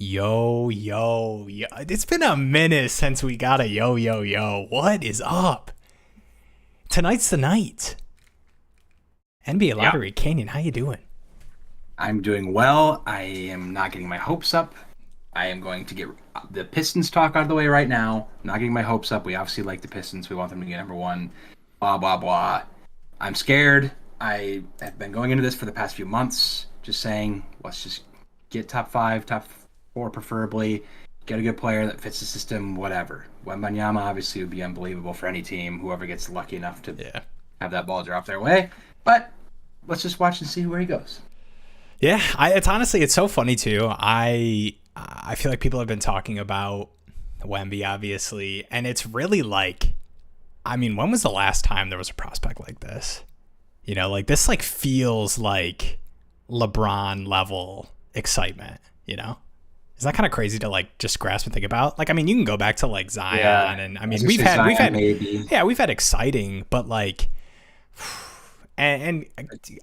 Yo, yo, yo. It's been a minute since we got a yo, yo, yo. What is up? Tonight's the night. NBA Yeah, Lottery. Canyon, how you doing? I'm doing well. I am not getting my hopes up. I am going to get the Pistons talk out of the way right now. Not getting my hopes up. We obviously like the Pistons. We want them to get number one. Blah, blah, blah. I'm scared. I have been going into this for the past few months, just saying, let's just get top five, top four preferably, get a good player that fits the system, whatever. Wembanyama obviously would be unbelievable for any team, whoever gets lucky enough to Yeah. have that ball drop their way. But let's just watch and see where he goes. Yeah, it's honestly, it's so funny too. I feel like people have been talking about Wemby, obviously, and it's really like, I mean, when was the last time there was a prospect like this? You know, like this like feels like LeBron level excitement, you know? Is that kind of crazy to like just grasp and think about? Like, I mean, you can go back to like Zion, Yeah, and I I mean, was gonna say we've Zion had, maybe. yeah, we've had exciting, but like, and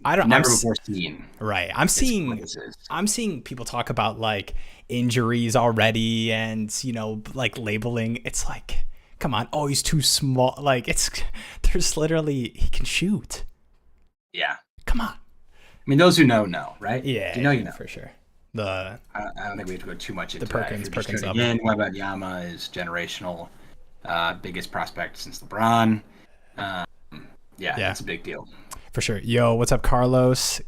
I don't, Never before seen. right. Is what this is. I'm seeing people talk about like injuries already, and you know, like labeling. It's like, come on, oh, he's too small. Like it's, there's literally he can shoot. Yeah. Come on. I mean, those who know, right? Yeah, If you know, you know. for sure. The I don't think we have to go too much into Perkins that. If you're just Perkins tuning in, Wembanyama is generational, biggest prospect since LeBron. Um, yeah, Yeah. it's a big deal. for sure. Yo, what's up, Carlos?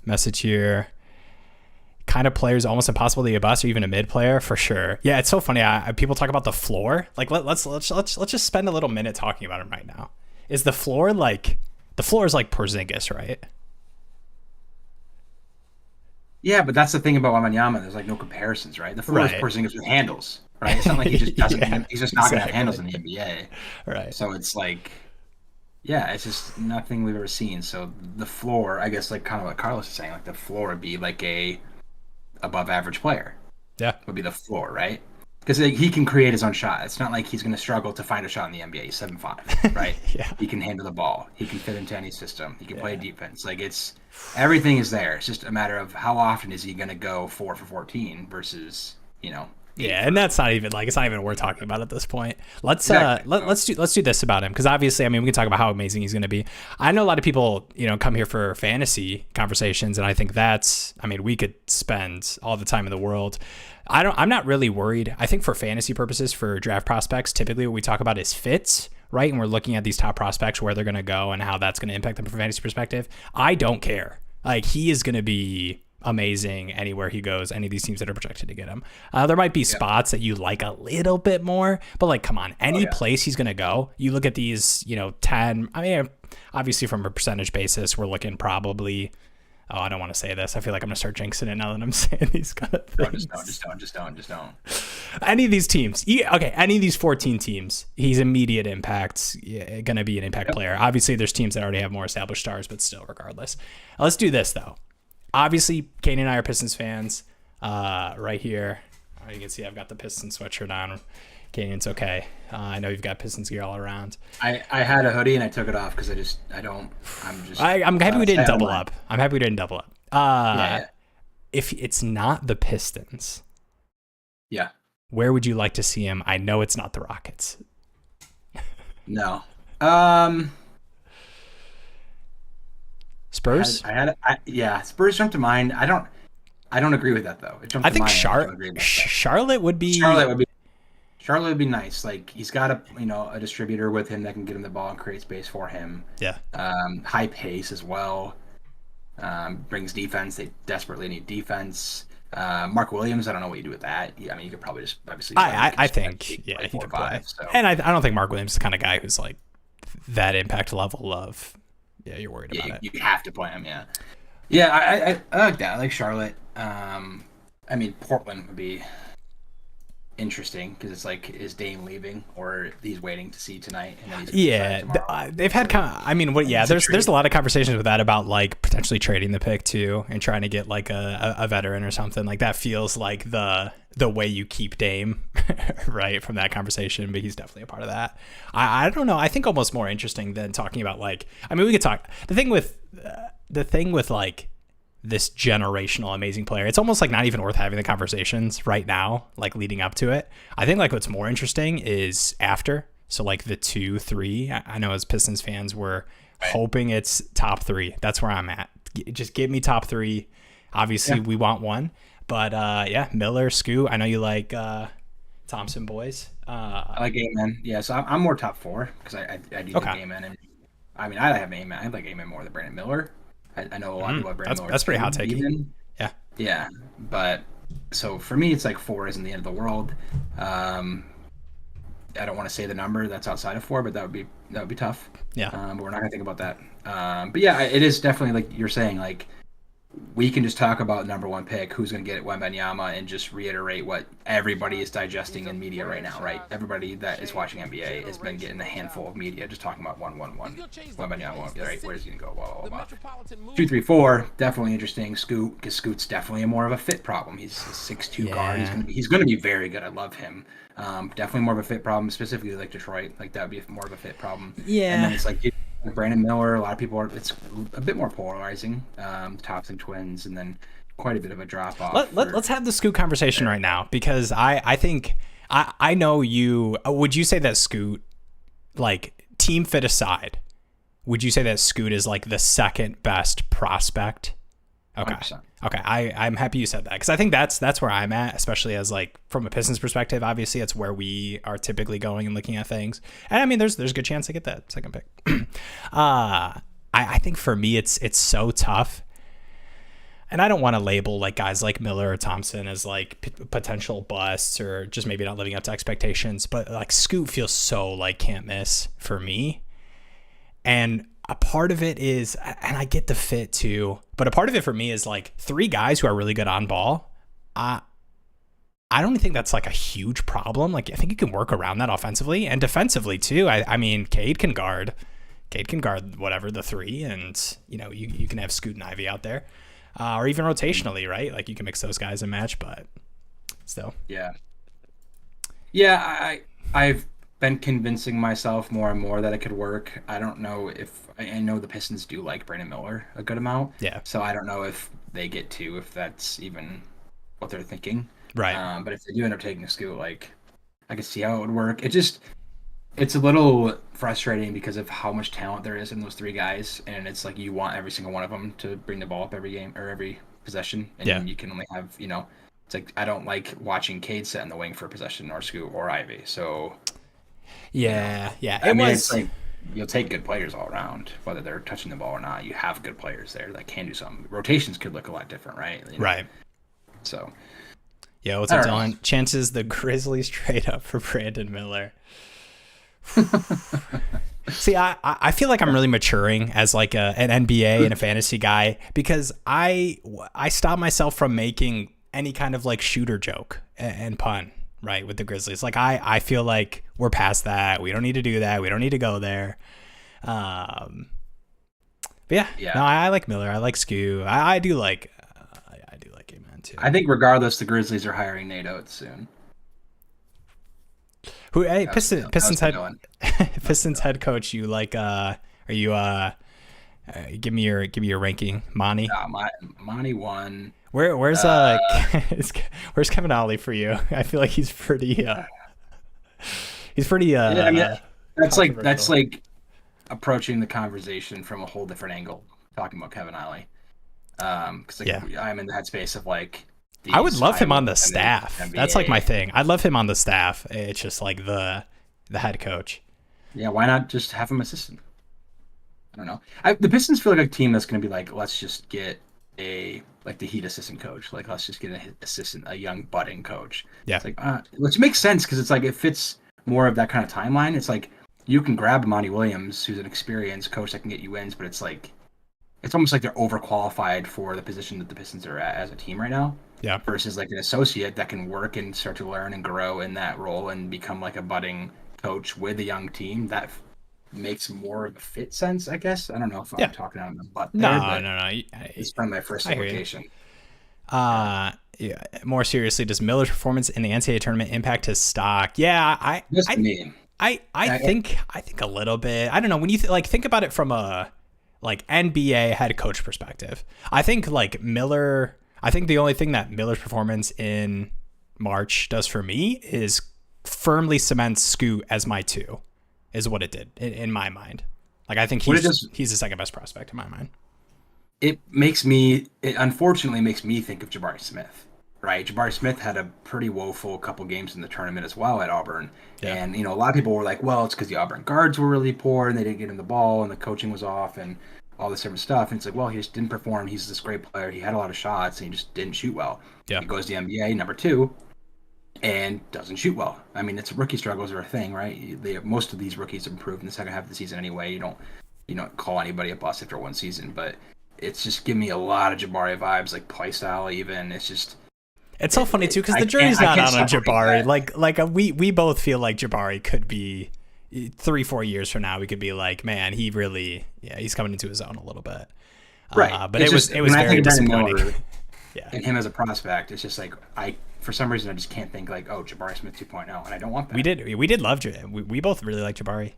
Message here. Kind of players almost impossible to be a bust or even a mid player for sure. Yeah, it's so funny. People talk about the floor. Like let's just spend a little minute talking about him right now. Is the floor like the floor is like Porzingis, right? Yeah, but that's the thing about Wembanyama. There's like no comparisons, right? The floor is Right. Porzingis with handles, right? It's not like he just doesn't. Yeah, He's just not going to have exactly. handles in the NBA. Right. So it's like, yeah, it's just nothing we've ever seen. So the floor, I guess, like kind of what Carlos is saying, like the floor would be like a above average player Yeah. would be the floor, right? Because he can create his own shot. It's not like he's going to struggle to find a shot in the NBA. He's 7'5", right? Yeah. He can handle the ball. He can fit into any system. He can play Yeah. defense. Like it's everything is there. It's just a matter of how often is he going to go 4 for 14 versus 8 Yeah, and that's not even like it's not even worth talking about at this point. Let's Exactly. let's do this about him, because obviously, I mean, we can talk about how amazing he's going to be. I know a lot of people, you know, come here for fantasy conversations, and I think that's, I mean, we could spend all the time in the world. I'm not really worried. I think for fantasy purposes, for draft prospects, typically what we talk about is fits, right? And we're looking at these top prospects, where they're going to go and how that's going to impact them from a fantasy perspective. I don't care. Like, he is going to be amazing anywhere he goes, any of these teams that are projected to get him. There might be spots that you like a little bit more, but like, come on, any place he's going to go, you look at these, you know, 10, I mean, obviously from a percentage basis, we're looking probably, oh, I don't want to say this. I feel like I'm going to start jinxing it now that I'm saying these kind of things. Just don't. Any of these teams, okay, any of these 14 teams, he's immediate impact, going to be an impact player. Obviously, there's teams that already have more established stars, but still, regardless. Let's do this, though. Obviously, Kane and I are Pistons fans right here. You can see I've got the Pistons sweatshirt on. Kane, it's okay. I know you've got Pistons gear all around. I had a hoodie and I took it off because I'm happy we didn't double up. I'm happy we didn't double up. Yeah. If it's not the Pistons, Yeah. where would you like to see him? I know it's not the Rockets. No. Spurs? Yeah, Spurs jumped to mind. I don't agree with that though. It jumped I to think mind. I don't agree with that. Charlotte would be. Charlotte would be nice. Like he's got a distributor with him that can get him the ball and create space for him. Yeah. High pace as well. Brings defense. They desperately need defense. Mark Williams, I don't know what you do with that. I mean, you could probably just obviously. I think yeah, he could play. So. And I don't think Mark Williams is the kind of guy who's like that impact level of. Yeah, you're worried about it. You have to play him. Yeah. Yeah, I like that. I like Charlotte. I mean, Portland would be interesting because it's like, is Dame leaving or he's waiting to see tonight? And then he's they've had kind of. I mean, there's a lot of conversations with that about like potentially trading the pick too and trying to get like a veteran or something. Like that feels like the way you keep Dame, right, from that conversation. But he's definitely a part of that. I don't know. I think almost more interesting than talking about like. I mean, we could talk. The thing with like this generational amazing player. It's almost like not even worth having the conversations right now, like leading up to it. I think like what's more interesting is after. So like the 2, 3. I know as Pistons fans, we're hoping it's top 3. That's where I'm at. Just give me top 3. Obviously, we want 1. But yeah, Miller, Scoot. I know you like Thompson boys. I like Amen. Yeah, so I'm more top 4 because I do think Amen. And I mean, I have Amen. I like Amen more than Brandon Miller. I know a lot of people have Brandon Miller. That's pretty hot take. Yeah. Yeah, but so for me, it's like 4 isn't the end of the world. I don't want to say the number that's outside of 4, but that would be tough. Yeah. But we're not gonna think about that. But yeah, it is definitely like you're saying. Like we can just talk about number 1 pick, who's gonna get it, Wembanyama, and just reiterate what everybody is digesting in media right now. Right? Everybody that is watching NBA has been getting a handful of media just talking about Wembanyama. Right? Where's he gonna go? Blah blah blah. 2, 3, 4, definitely interesting. Scoot, because Scoot's definitely more of a fit problem. He's a 6'2" guard. He's gonna be very good. I love him. Definitely more of a fit problem, specifically like Detroit. Like that would be more of a fit problem. Yeah. And then it's like Brandon Miller. A lot of people it's a bit more polarizing. Thompson twins, and then quite a bit of a drop off. Let's have the Scoot conversation right now, because I think I know you. Would you say that Scoot, like team fit aside, would you say that Scoot is like the second best prospect? Okay. 100%. Okay. I'm happy you said that, because I think that's where I'm at, especially as like from a Pistons perspective. Obviously, it's where we are typically going and looking at things. And I mean, there's a good chance to get that second pick. I think for me, it's so tough. And I don't want to label like guys like Miller or Thompson as like potential busts or just maybe not living up to expectations. But like Scoot feels so like can't miss for me. And a part of it is, and I get the fit too, but a part of it for me is like 3 guys who are really good on ball. I don't think that's like a huge problem. Like I think you can work around that offensively and defensively too. I mean, Cade can guard whatever the 3, and you know you can have Scoot and Ivy out there, or even rotationally, right? Like you can mix those guys and match, but still. Yeah. I've been convincing myself more and more that it could work. I don't know if I know the Pistons do like Brandon Miller a good amount. Yeah. So I don't know if they get to, if that's even what they're thinking. Right. But if they do end up taking a Scoot, like I could see how it would work. It's a little frustrating because of how much talent there is in those 3 guys, and it's like you want every single one of them to bring the ball up every game or every possession, and you can only have, it's like I don't like watching Cade set in the wing for a possession, or Scoot or Ivy. So yeah. It's like you'll take good players all around, whether they're touching the ball or not. You have good players there that can do something. Rotations could look a lot different, right? Right. So. Yo, what's up, Dylan? Chances the Grizzlies trade up for Brandon Miller. See, I feel like I'm really maturing as like an NBA and a fantasy guy, because I stop myself from making any kind of like shooter joke and pun, right, with the Grizzlies. Like I feel like we're past that. We don't need to do that. We don't need to go there. But yeah. No, I like Miller. I like Scoot. I do like Amen too. I think regardless, the Grizzlies are hiring Nate Oates soon. Who? Hey, Pistons head coach. You like? Are you? Give me your ranking, Monty. Monty won. Where's Kevin Ollie for you? I feel like he's pretty. He's pretty. Yeah, I mean, that's like approaching the conversation from a whole different angle, talking about Kevin Ollie. Because I'm in the headspace of like. I would love him on the staff. That's like my thing. I'd love him on the staff. It's just like the head coach. Yeah, why not just have him assistant? I don't know. The Pistons feel like a team that's going to be like, let's just get the Heat assistant coach. Like, let's just get an assistant, a young budding coach. Yeah. It's like, which makes sense because it's like it fits more of that kind of timeline. It's like you can grab Monty Williams, who's an experienced coach that can get you wins, but it's like it's almost like they're overqualified for the position that the Pistons are at as a team right now. Yeah. Versus like an associate that can work and start to learn and grow in that role and become like a budding coach with a young team. That makes more of a fit sense, I guess. I don't know if I'm talking out of my butt there. No. It's from my first implication. Yeah. More seriously, does Miller's performance in the NCAA tournament impact his stock? Yeah, I think a little bit. I don't know. When you think about it from a like NBA head coach perspective. I think like Miller, I think the only thing that Miller's performance in March does for me is firmly cements Scoot as my 2, is what it did in my mind. Like, I think he's the second best prospect in my mind. It unfortunately makes me think of Jabari Smith, right? Jabari Smith had a pretty woeful couple games in the tournament as well at Auburn. Yeah. And, a lot of people were like, well, it's because the Auburn guards were really poor and they didn't get him the ball and the coaching was off and all this different stuff. And it's like, well, he just didn't perform. He's this great player. He had a lot of shots and he just didn't shoot well. Yeah. He goes to the NBA, number 2, and doesn't shoot well. I mean, it's rookie struggles are a thing, right? Most of these rookies improved in the second half of the season anyway. You don't call anybody a bust after one season, but it's just giving me a lot of Jabari vibes, like play style even. It's so funny too because the jury's not out on Jabari. Like we both feel like Jabari could be 3-4 years from now. We could be like, man, he's coming into his own a little bit. Right, but it was very disappointing. Yeah, and him as a prospect, it's just like for some reason I just can't think like, oh, Jabari Smith 2.0, and I don't want that. We did love Jabari. We both really like Jabari.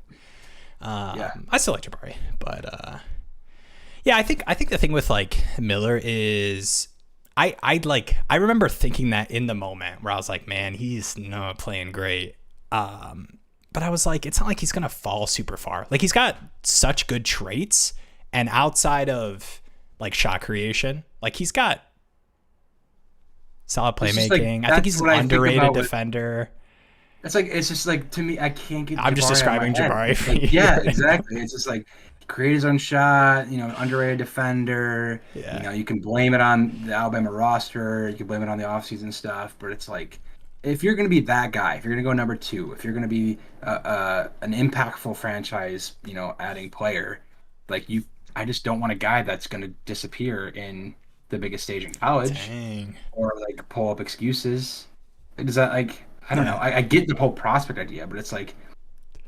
I still like Jabari, but yeah, I think the thing with like Miller is I remember thinking that in the moment where I was like, man, he's not playing great. But I was like, it's not like he's gonna fall super far. Like, he's got such good traits, and outside of like shot creation, like he's got solid playmaking. I think he's an underrated defender. It's just like, to me, I can't get. I'm just describing Jabari for you. Yeah, exactly. It's just like, create his own shot, underrated defender. Yeah. You can blame it on the Alabama roster. You can blame it on the offseason stuff. But it's like, if you're going to be that guy, if you're going to go number 2, if you're going to be an impactful franchise, adding player, like I just don't want a guy that's going to disappear in the biggest stage in college. Dang. Or like pull up excuses. Does that like, I don't know. I get the whole prospect idea, but it's like,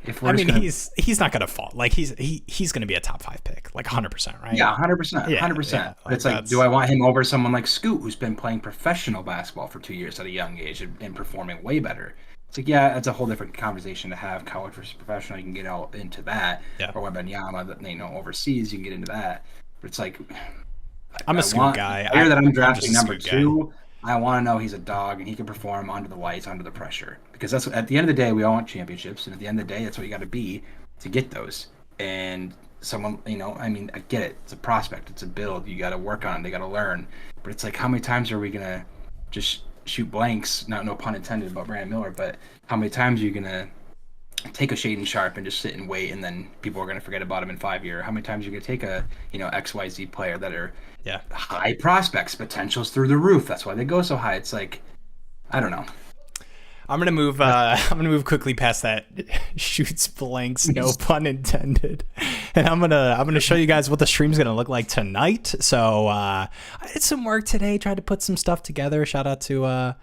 he's not gonna fall. Like he's gonna be a top 5 pick, like 100%, right? Yeah, 100%, 100%. Yeah, but it's like, do I want him over someone like Scoot, who's been playing professional basketball for 2 years at a young age and performing way better? It's like, yeah, it's a whole different conversation to have. College versus professional, you can get out into that. Yeah. Or Wembanyama, that overseas, you can get into that. But it's like, I'm a Scoot guy. That I'm drafting number 2. I want to know he's a dog and he can perform under the lights, under the pressure. Because that's at the end of the day, we all want championships, and at the end of the day, that's what you got to be to get those. And someone, I get it. It's a prospect. It's a build. You got to work on it. They got to learn. But it's like, how many times are we gonna just shoot blanks? No pun intended about Brandon Miller. But how many times are you gonna take a Shaden Sharp and just sit and wait, and then people are gonna forget about him in 5 years? How many times are you gonna take a XYZ player that are high prospects, potentials through the roof? That's why they go so high. It's like, I don't know. I'm gonna move quickly past that shoots blanks, no pun intended, and I'm gonna show you guys what the stream's gonna look like tonight. So I did some work today, tried to put some stuff together. Shout out to a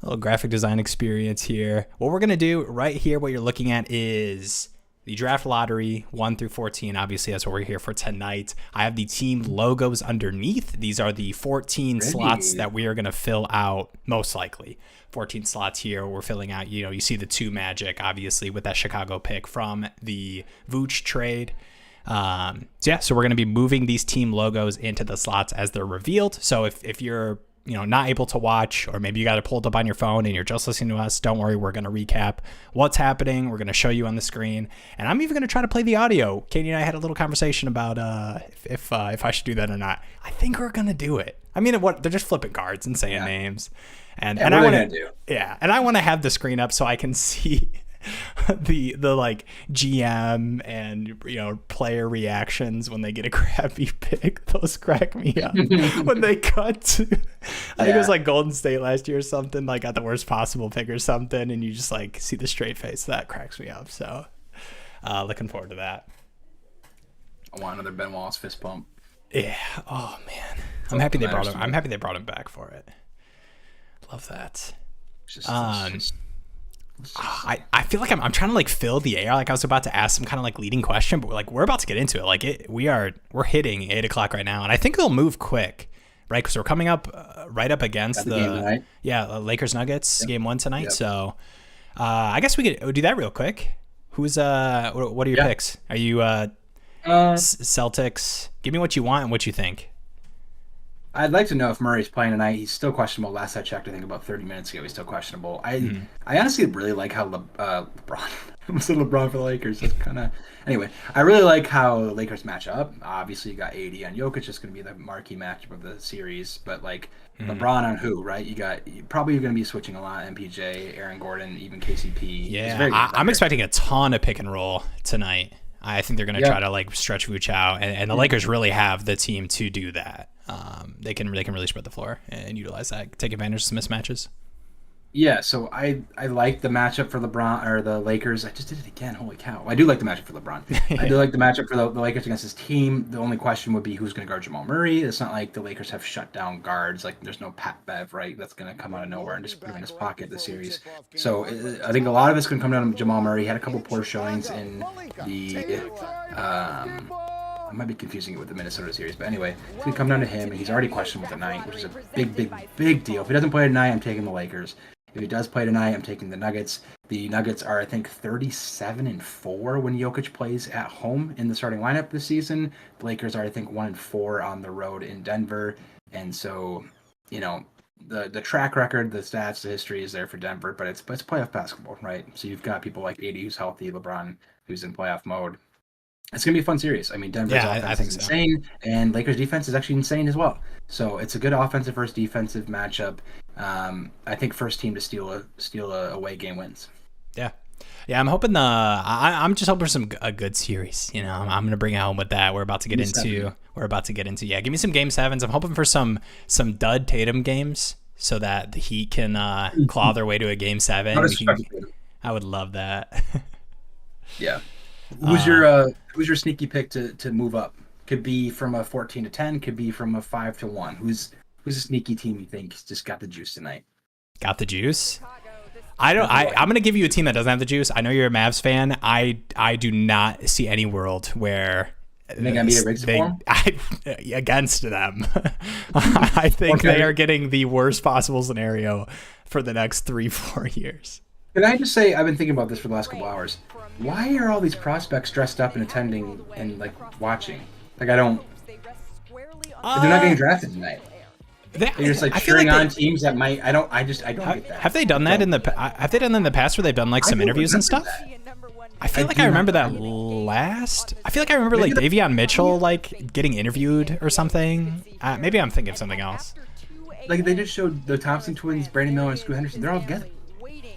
little graphic design experience here. What we're gonna do right here, what you're looking at is the draft lottery 1 through 14. Obviously, that's what we're here for tonight. I have the team logos underneath. These are the 14 slots that we are going to fill out, most likely. 14 slots here we're filling out. You see the 2 Magic, obviously, with that Chicago pick from the Vooch trade. So we're going to be moving these team logos into the slots as they're revealed. So if you're not able to watch, or maybe you got it pulled up on your phone and you're just listening to us, don't worry, we're going to recap what's happening. We're going to show you on the screen, and I'm even going to try to play the audio. Katie and I had a little conversation about if I should do that or not. I think we're going to do it. I mean, they're just flipping cards and saying names, and I want to and I want to have the screen up so I can see the like GM and player reactions when they get a crappy pick. Those crack me up when they cut to, I think it was like Golden State last year or something, like got the worst possible pick or something, and you just like see the straight face. That cracks me up. So looking forward to that. I want another Ben Wallace fist pump. Yeah. Oh man, I'm happy they brought him. I'm happy they brought him back for it. Love that. I feel like I'm trying to like fill the air. Like I was about to ask some kind of like leading question, but we're about to get into it. Like we're hitting 8 o'clock right now, and I think it'll move quick, right? Because we're coming up right up against the Lakers Nuggets game 1 tonight. Yep. So I guess we could do that real quick. Who's what are your picks? Are you? Celtics. Give me what you want and what you think. I'd like to know if Murray's playing tonight. He's still questionable. Last I checked, I think about 30 minutes ago, he's still questionable. I honestly really like how LeBron. I almost said LeBron for the Lakers. That's kind of anyway. I really like how the Lakers match up. Obviously, you got AD on Jokic, just going to be the marquee matchup of the series. But like LeBron on who, right? You're probably going to be switching a lot. MPJ, Aaron Gordon, even KCP. Yeah, I'm expecting a ton of pick and roll tonight. I think they're going to try to like stretch Vooch out, and the Lakers really have the team to do that. They can really spread the floor and utilize that, take advantage of some mismatches. Yeah, so I like the matchup for LeBron or the Lakers. I just did it again. Holy cow! I do like the matchup for LeBron. I do like the matchup for the Lakers against his team. The only question would be who's going to guard Jamal Murray. It's not like the Lakers have shut down guards. Like there's no Pat Bev, right? That's going to come out of nowhere and just put him in his pocket this series. So I think a lot of it's going to come down to Jamal Murray. He had a couple poor showings in the. I might be confusing it with the Minnesota series, but anyway, it's going to come down to him, and he's already questionable tonight, which is a big deal. If he doesn't play tonight, I'm taking the Lakers. If he does play tonight, I'm taking the Nuggets. The Nuggets are, I think, 37-4 when Jokic plays at home in the starting lineup this season. The Lakers are, I think, 1-4 on the road in Denver. And so, you know, the track record, the stats, the history is there for Denver, but it's playoff basketball, right? So you've got people like AD who's healthy, LeBron who's in playoff mode. It's going to be a fun series. I mean, Denver's offense is insane, and Lakers' defense is actually insane as well. So it's a good offensive versus defensive matchup. I think first team to steal a away game wins. Yeah. I'm hoping I'm just hoping for a good series. You know, I'm going to bring it home with that. We're about to get into. Yeah, give me some game sevens. I'm hoping for some dud Tatum games so that the Heat can claw their way to a game 7. I would love that. Yeah. Who's your sneaky pick to move up? Could be from a 14-10, could be from a 5-1. Who's a sneaky team you think just got the juice tonight? Got the juice? I'm going to give you a team that doesn't have the juice. I know you're a Mavs fan. I do not see any world where against them. I think they are getting the worst possible scenario for the next 3-4 years. Can I just say, I've been thinking about this for the last couple hours. Why are all these prospects dressed up and attending and like watching? Like they're not getting drafted tonight. They're just like cheering on teams that might. I don't get that. Have they done that in the past where they've done like some interviews and stuff? I feel like I remember that last. I feel like I remember like Davion Mitchell like getting interviewed or something. Maybe I'm thinking of something else. Like they just showed the Thompson twins, Brandon Miller and Scoot Henderson. They're all together.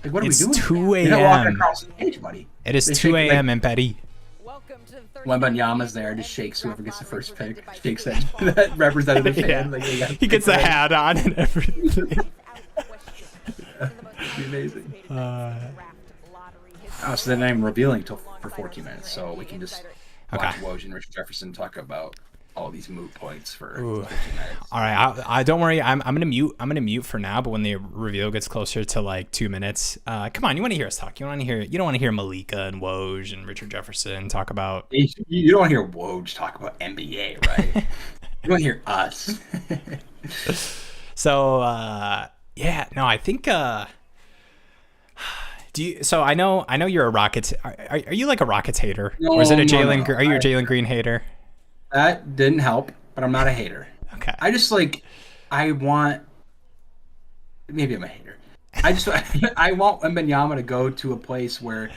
Like, what are we doing? It's 2 a.m. You're not walking across the page, buddy. It is 2 a.m. in Petty. Wembanyama's there, just shakes whoever gets the first pick. Shakes that representative fan. Like, he gets the hat on and everything. That'd be amazing. So then I'm revealing for 14 minutes, so we can just watch Woj and Richard Jefferson talk about all these moot points for 15 minutes. All right, I don't worry. I'm gonna mute for now. But when the reveal gets closer to like 2 minutes, come on, you want to hear us talk. You don't want to hear Malika and Woj and Richard Jefferson talk about. You don't want to hear Woj talk about NBA, right? You want to hear us. So I think. So I know you're a Rockets. Are you like a Rockets hater, or is it a Jalen? No. Are you a Jalen Green hater? That didn't help, but I'm not a hater. Okay. I just maybe I'm a hater. I want Wembanyama to go to a place where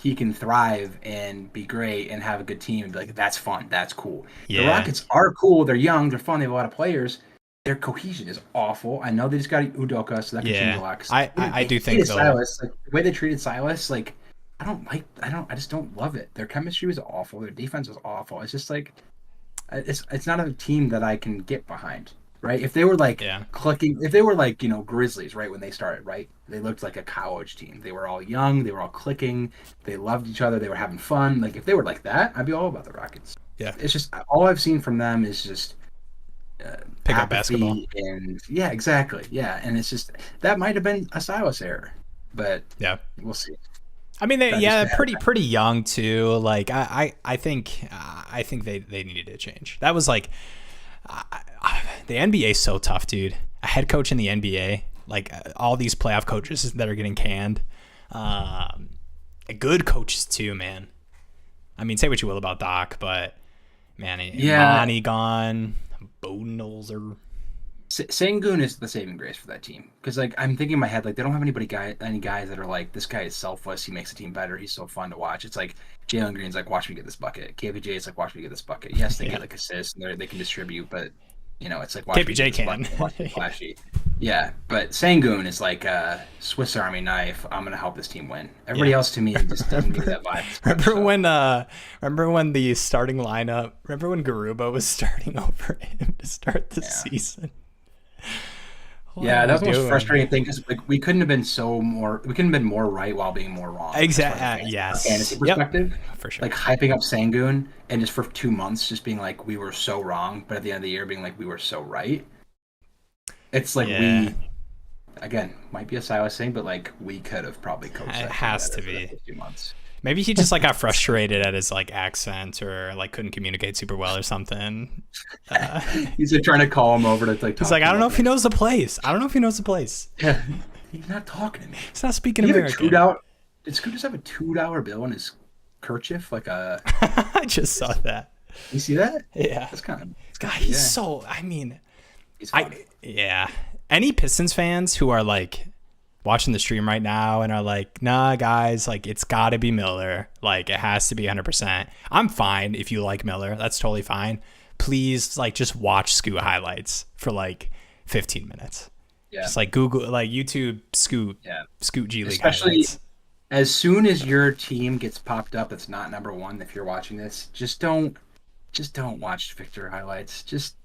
he can thrive and be great and have a good team and be like, that's fun, that's cool. Yeah. The Rockets are cool, they're young, they're fun, they have a lot of players. Their cohesion is awful. I know they just got Udoka, so that could change a lot. I do think so. Silas, like, the way they treated Silas, like I just don't love it. Their chemistry was awful. Their defense was awful. It's just like it's not a team that I can get behind, right? If they were like clicking, if they were like, Grizzlies, right, when they started, right? They looked like a college team. They were all young, they were all clicking, they loved each other, they were having fun. Like if they were like that, I'd be all about the Rockets. Yeah. It's just all I've seen from them is just pick up basketball. And yeah, exactly. Yeah, and it's just that might have been a Silas error, but yeah, we'll see. I mean, pretty young too. Like I think they needed to change. That was like the NBA is so tough, dude. A head coach in the NBA, like all these playoff coaches that are getting canned, good coaches too, man. I mean, say what you will about Doc, but Yeah. Monty gone, Bodenholzer. Sangoon is the saving grace for that team because like I'm thinking in my head like they don't have any guys that are like this guy is selfless, he makes the team better, he's so fun to watch. It's like Jalen Green's like watch me get this bucket, KPJ is like watch me get this bucket. Yes, they get like assists and they can distribute, but it's like watch me KPJ get this bucket, watch me flashy. Yeah, but Sangoon is like a Swiss Army knife. I'm gonna help this team win. Everybody else to me just doesn't give that vibe. Remember when the starting lineup? Remember when Garuba was starting over him to start the season? Yeah, that was the most frustrating thing because like we couldn't have been more right while being more wrong. Exactly. Yes. Fantasy perspective, for sure. Like hyping up Sangoon and just for 2 months, just being like we were so wrong, but at the end of the year, being like we were so right. It's like we, again, might be a Silas thing, but like we could have probably coached. It has to be. 2 months. Maybe he just like got frustrated at his like accent or like couldn't communicate super well or something. He's like trying to call him over to like. He's like, I don't know if he knows the place. Yeah, he's not talking to me. He's not speaking American. Did Scoot just have a $2 bill in his kerchief? Like a. I just saw that. You see that? Yeah. That's kind of. God, he's so. I mean, he's fun. Any Pistons fans who are like watching the stream right now and are like, nah, guys, like it's got to be Miller. Like it has to be 100%. I'm fine if you like Miller. That's totally fine. Please, like, just watch Scoot highlights for like 15 minutes. Yeah. Just like Google, like YouTube Scoot G League Especially highlights. As soon as your team gets popped up, it's not number one. If you're watching this, just don't watch Victor highlights. Just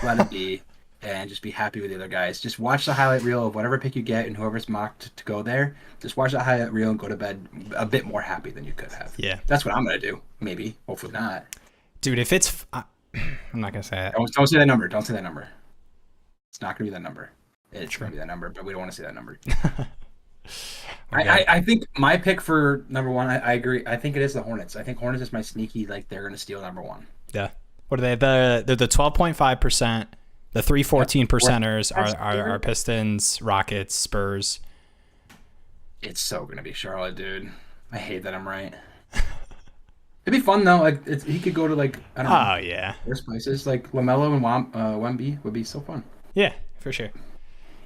let it be. And just be happy with the other guys. Just watch the highlight reel of whatever pick you get and whoever's mocked to go there. Just watch the highlight reel and go to bed a bit more happy than you could have. Yeah. That's what I'm going to do. Maybe. Hopefully not. Dude, if it's... I'm not going to say it. Don't say that number. Don't say that number. It's not going to be that number. It's going to be that number, but we don't want to say that number. I think my pick for number one, I agree. I think it is the Hornets. I think Hornets is my sneaky, like, they're going to steal number one. Yeah. What are they? They're the 12.5%. The 314 percenters are Pistons, Rockets, Spurs. It's so going to be Charlotte, dude. I hate that I'm right. It'd be fun, though. Like he could go to, like, I don't know. Oh, yeah. Worst places. Like, LaMelo and Wemby would be so fun. Yeah, for sure.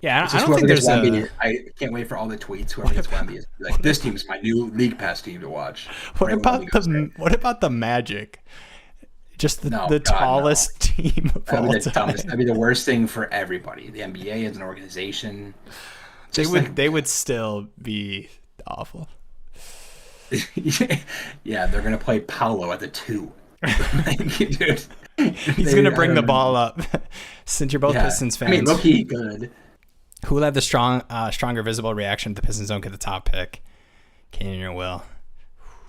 Yeah, I don't think there's Wemby, I can't wait for all the tweets. Whoever gets Wemby is like, this team is my new League Pass team to watch. What about the Magic? Just the tallest team of all time. That'd be the worst thing for everybody. The NBA as an organization. They would still be awful. Yeah, they're gonna play Paolo at the 2. Dude, he's gonna bring the ball up. Since you're both Pistons fans, I mean, look-y good. Who will have the stronger visible reaction if the Pistons don't get the top pick? Kenyon or Will?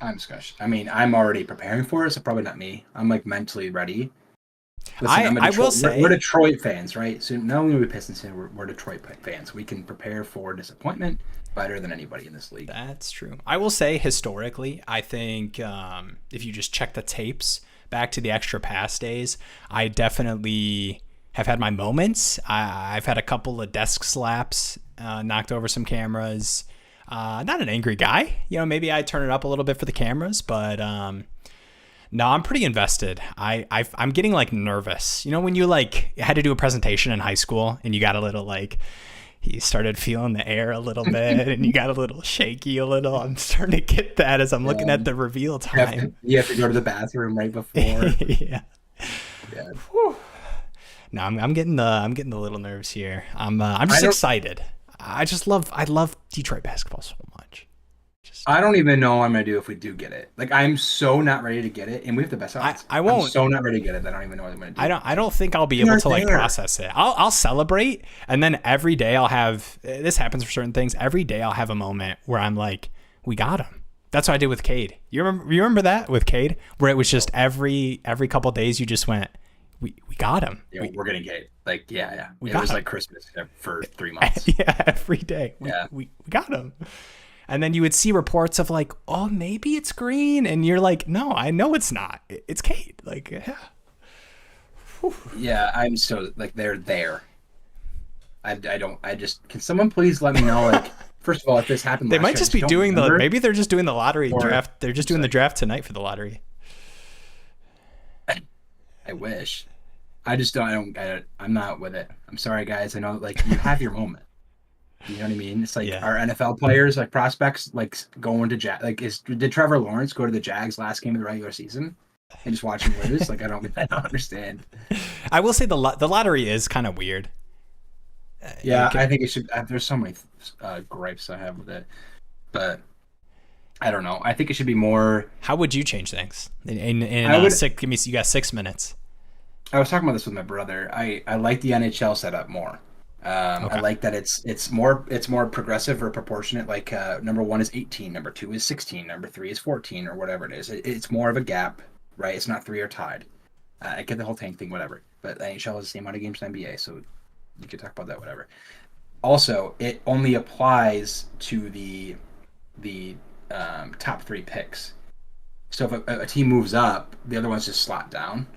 I'm already preparing for it, so probably not me. I'm like mentally ready. Listen, I will say we're Detroit fans, right? So not only are we Pistons fans, we're Detroit fans. We can prepare for disappointment better than anybody in this league. That's true. I will say historically, I think if you just check the tapes back to the extra pass days, I definitely have had my moments. I've had a couple of desk slaps, knocked over some cameras. Not an angry guy, maybe I turn it up a little bit for the cameras, but no, I'm pretty invested. I'm getting like nervous. When you like had to do a presentation in high school and you got a little like, you started feeling the air a little bit and you got a little shaky a little. I'm starting to get that as I'm looking at the reveal time. You have to go to the bathroom right before. Yeah. No, I'm getting the little nerves here. I'm just excited. I love Detroit basketball so much. I don't even know what I'm gonna do if we do get it. Like I'm so not ready to get it, and we have the best odds. I won't. I'm so not ready to get it that I don't even know what I'm gonna do. I don't think I'll be able to like process it. I'll celebrate, and then every day I'll have. This happens for certain things. Every day I'll have a moment where I'm like, we got him. That's what I did with Cade. You remember that with Cade, where it was just every couple of days you just went, we got him. Yeah, we're gonna get it. Like yeah. It was like Christmas for 3 months. Yeah, every day. We got him. And then you would see reports of like, oh, maybe it's Green, and you're like, no, I know it's not. It's Cade. Like, yeah. Whew. Yeah, I'm so like they're there. I just can someone please let me know like. First of all, if this happened, they might just be doing maybe they're just doing the lottery draft. They're just doing the draft tonight for the lottery. I wish. I just don't. I don't get it. I'm not with it. I'm sorry, guys. I know, like, you have your moment. You know what I mean? It's like Yeah. our NFL players, like prospects, like going to Like, did Trevor Lawrence go to the Jags last game of the regular season and just watch him lose? Like, I don't understand. I will say the lottery is kind of weird. Yeah, I think it should. There's so many gripes I have with it, but I don't know. I think it should be more. How would you change things? I would. Give me, you got 6 minutes. I was talking about this with my brother. I like the NHL setup more. I Okay. like that it's more progressive or proportionate. Like number one is 18, number two is 16, number three is 14, or whatever it is. It's more of a gap, right? It's not three or tied. I get the whole tank thing, whatever. But the NHL is the same amount of games as NBA, so you could talk about that, whatever. Also, it only applies to the top three picks. So if a team moves up, the other ones just slot down,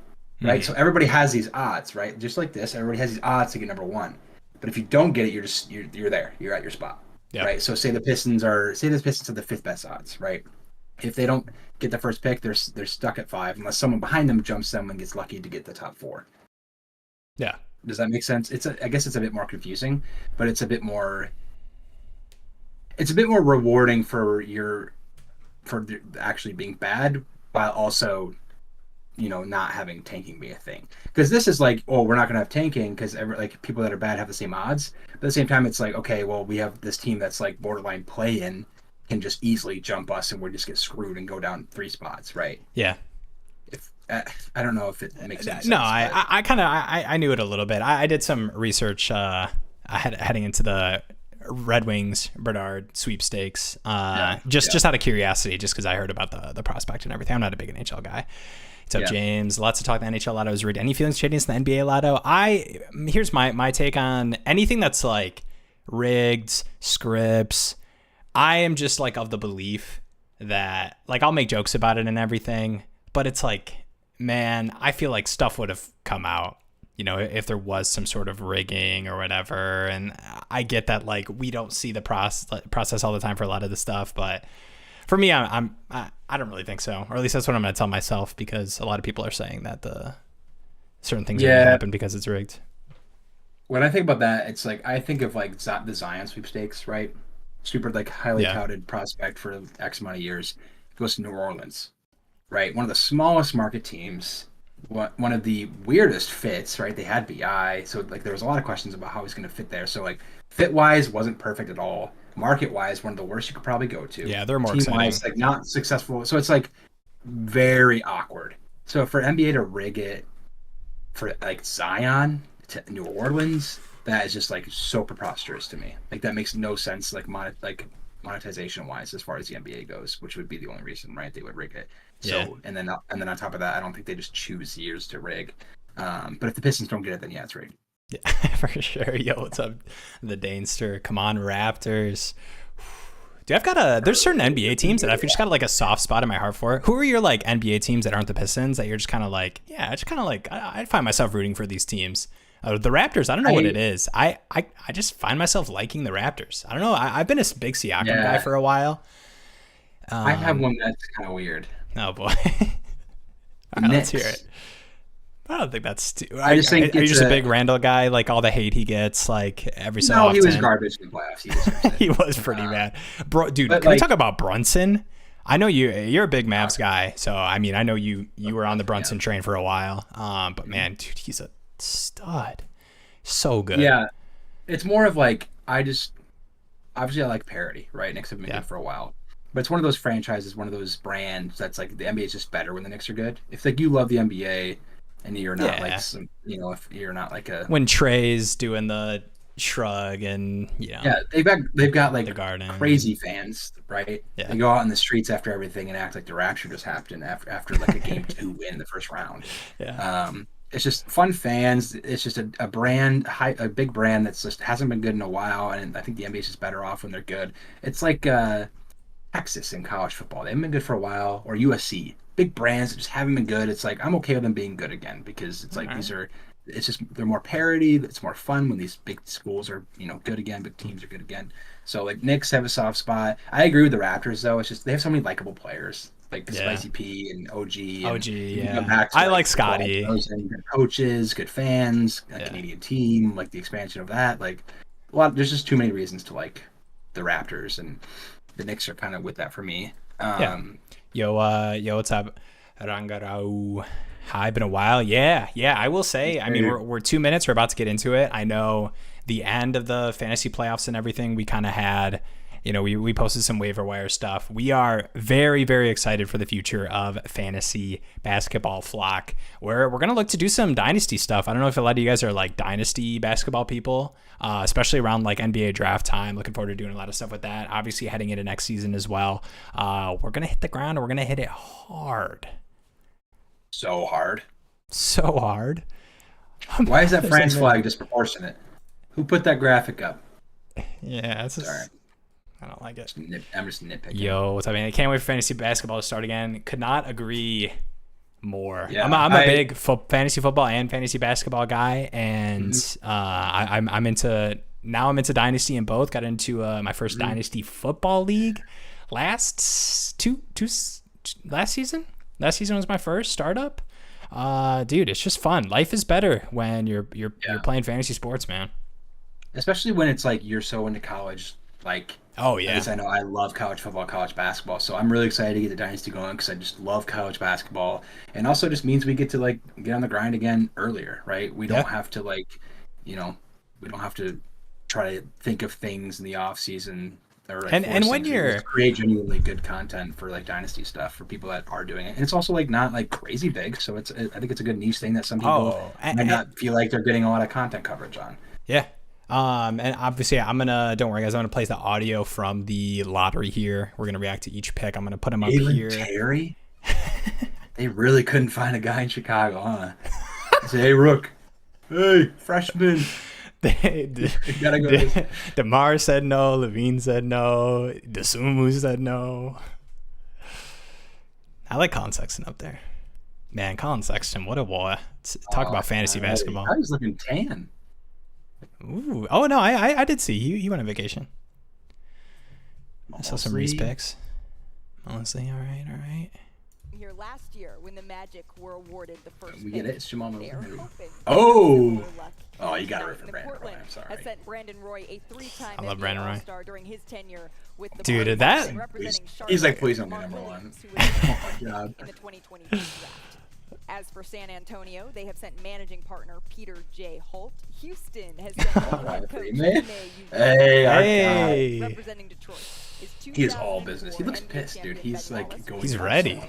right? Mm-hmm. So everybody has these odds, right? Just like this, everybody has these odds to get number one. But if you don't get it, you're there. You're at your spot, Yeah. right? So say the Pistons have the fifth best odds, right? If they don't get the first pick, they're stuck at five unless someone behind them jumps them and gets lucky to get the top four. Yeah. Does that make sense? I guess it's a bit more confusing, but it's a bit more rewarding for actually being bad while also not having tanking be a thing. Because this is like, oh, we're not gonna have tanking because like people that are bad have the same odds. But at the same time, it's like, okay, well, we have this team that's like borderline play-in can just easily jump us and we just get screwed and go down three spots, right? Yeah. If I don't know if it makes any No, sense, but I kind of I knew it a little bit. I did some research heading into the Red Wings Bernard sweepstakes. yeah, Just out of curiosity, just because I heard about the prospect and everything. I'm not a big NHL guy. So yeah, James, lots of talk. The NHL Lotto is rigged. Any feelings changing the NBA Lotto? Here's my take on anything that's like rigged scripts. I am just like of the belief that like I'll make jokes about it and everything, but it's like, man, I feel like stuff would have come out, if there was some sort of rigging or whatever. And I get that like we don't see the process all the time for a lot of the stuff, but for me, I don't really think so, or at least that's what I'm going to tell myself because a lot of people are saying that the certain things are going to yeah. happen because it's rigged. When I think about that, it's like I think of like the Zion sweepstakes, right? Super like highly Yeah. touted prospect for X amount of years goes to New Orleans, right? One of the smallest market teams, one of the weirdest fits, right? They had BI, so like there was a lot of questions about how he's going to fit there. So like fit wise, wasn't perfect at all. Market wise, one of the worst you could probably go to. Yeah, they're more Team exciting. wise, like not successful. So it's like very awkward. So for NBA to rig it for like Zion to New Orleans, that is just like so preposterous to me. Like that makes no sense, like monetization wise, as far as the NBA goes, which would be the only reason, right? They would rig it. Yeah. So and then on top of that, I don't think they just choose years to rig. But if the Pistons don't get it, then yeah, it's rigged. Yeah, for sure. Yo, what's up, the Danester? Come on, Raptors. Dude, there's certain NBA teams that I've just got like a soft spot in my heart for. Who are your like NBA teams that aren't the Pistons that you're just kind of like, yeah, it's kind of like, I find myself rooting for these teams. The Raptors, I don't know what it I is. I just find myself liking the Raptors. I don't know. I've been a big Siakam guy Yeah, for a while. I have Um, one that's kind of weird. oh boy. The All right, let's hear it. Knicks. I don't think that's I just think are you it's just a a big Randall guy? Like all the hate he gets, like every so no. He was often. garbage in the playoffs. He deserves it. He was pretty Uh, bad, bro. Dude, but can we like, talk about Brunson? I know you're a big uh, Mavs guy, so I mean I know you were on the yeah, Brunson train for a while. But man, dude, he's a stud. So good. yeah. It's more of like I just obviously I like parody, right? Knicks have been Yeah. good for a while, but it's one of those franchises, one of those brands that's like the NBA is just better when the Knicks are good. If like you love the NBA and you're not like Yeah. if you're not like a When Trey's doing the shrug and yeah, they've got the like garden. crazy fans, right? Yeah. They go out in the streets after everything and act like the rapture just happened after like a game two win in the first round. Yeah. It's just fun fans. It's just a brand, a big brand that's just hasn't been good in a while, and I think the NBA is just better off when they're good. It's like Texas in college football. They haven't been good for a while, or USC. Big brands that just haven't been good. It's like I'm okay with them being good again because it's All like right. it's just they're more parody. It's more fun when these big schools are good again, big teams are good again. So like Knicks have a soft spot. I agree with the Raptors though. It's just they have so many likable players. like Yeah. Spicy P and OG. OG, You yeah. come back to, I like Scotty. Good coaches, good fans, a Canadian team, like the expansion of that. Like, there's just too many reasons to like the Raptors, and the Knicks are kind of with that for me. Yeah. Yo, what's up? Rangarau. Hi, been a while. Yeah. I will say, I mean, we're 2 minutes. We're about to get into it. I know the end of the fantasy playoffs and everything, we kind of had, we posted some waiver wire stuff. We are very, very excited for the future of fantasy basketball flock. We're going to look to do some dynasty stuff. I don't know if a lot of you guys are like dynasty basketball people, especially around like NBA draft time. Looking forward to doing a lot of stuff with that. Obviously heading into next season as well. We're going to hit the ground and we're going to hit it hard. So hard. Why is that France flag disproportionate? Who put that graphic up? Yeah, sorry. I don't like it. I'm just nitpicking. Yo, what's up, man? I can't wait for fantasy basketball to start again. Could not agree more. Yeah, I'm a big fantasy football and fantasy basketball guy, and I'm into dynasty in both. Got into my first dynasty football league last season. Last season was my first startup. Dude, it's just fun. Life is better when you're playing fantasy sports, man. Especially when it's like you're so into college. Like, oh yeah, I know I love college football, college basketball, so I'm really excited to get the dynasty going because I just love college basketball, and also just means we get to like get on the grind again earlier, right? We don't have to we don't have to try to think of things in the off season. And when you're create genuinely good content for like dynasty stuff for people that are doing it, and it's also like not like crazy big, so I think it's a good niche thing that some people might not feel like they're getting a lot of content coverage on. Yeah. And obviously don't worry guys, I'm gonna play the audio from the lottery here. We're gonna react to each pick. I'm gonna put them up here. Terry? They really couldn't find a guy in Chicago, huh? Say, hey Rook, hey freshman. DeMar said no, Levine said no, DeSumo said no. I like Colin Sexton up there. Man, Colin Sexton, what a boy. Talk about fantasy basketball. I was looking tan. Ooh. Oh no, I did see he went on vacation. I saw some Reese picks. Honestly, all right. Here last year when the Magic were awarded the first. We get it. It's Jamal Murray. Oh, you got to root for Brandon Roy. I'm sorry. Has sent Brandon Roy a 3-time I love Brandon Roy. All-Star during his tenure with the dude. He's like, please don't be number one. Oh my God. In the 2020 draft. As for San Antonio, they have sent managing partner Peter J. Holt. Houston has sent head coach Hey, representing Detroit. He is all business. He looks pissed, dude. He's like going. He's ready.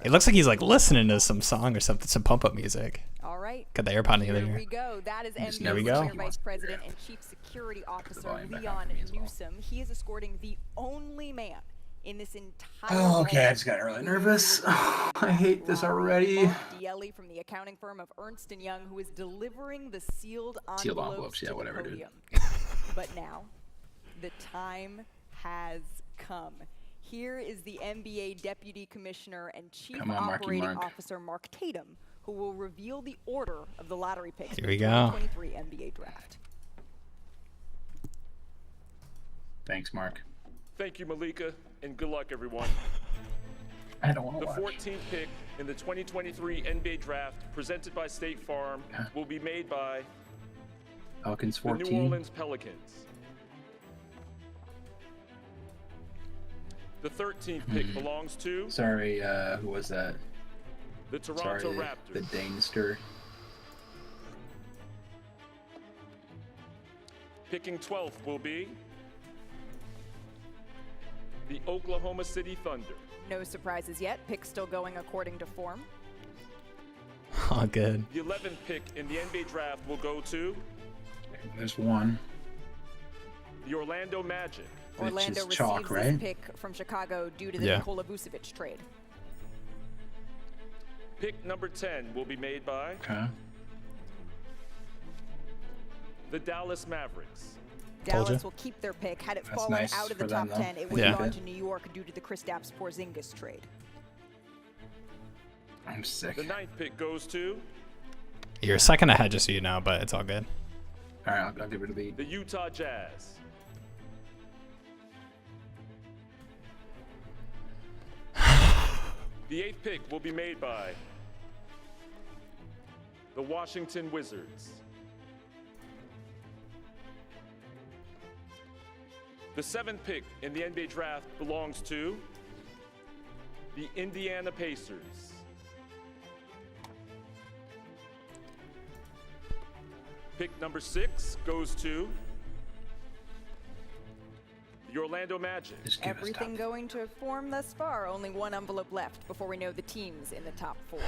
It looks like he's like listening to some song or something, some pump up music. All right. Got the AirPod in the other Here ear. we go. That is There we go. NBA Vice President and Chief Security Officer Leon Newsom. He is escorting the only man in this entire. Oh, okay. I just got really nervous. Oh, I hate this already. Dielli from the accounting firm of Ernst & Young, who is delivering the sealed envelopes yeah, to whatever, the dude. podium. But now, the time has come. Here is the NBA Deputy Commissioner and Chief Operating Officer Mark Tatum, who will reveal the order of the lottery picks Here we for go. the 2023 NBA Draft. Thanks, Mark. Thank you, Malika, and good luck, everyone. I don't want to The watch. 14th pick in the 2023 NBA Draft, presented by State Farm, will be made by Pelicans the 14. New Orleans Pelicans. The 13th pick belongs to Sorry, who was that? the Toronto Sorry, Raptors. the Danester. Picking 12th will be the Oklahoma City Thunder. No surprises yet. Picks still going according to form. Oh, good. The 11th pick in the NBA Draft will go to There's one. the Orlando Magic. Orlando is receives chalk, this right? pick from Chicago due to the Yeah. Nikola Vucevic trade. Pick number 10 will be made by Okay. the Dallas Mavericks. Told Dallas ya. will keep their pick. Had it That's fallen nice out of the for them, top though. 10, it would Yeah. have gone to New York due to the Kristaps Porzingis trade. I'm sick. The 9th pick goes to You're a second ahead, just so you know, but it's all good. All right, I'll give it a beat. the Utah Jazz. The 8th pick will be made by the Washington Wizards. The 7th pick in the NBA draft belongs to the Indiana Pacers. Pick number 6 goes to the Orlando Magic. Everything going to form thus far. Only one envelope left before we know the teams in the top 4.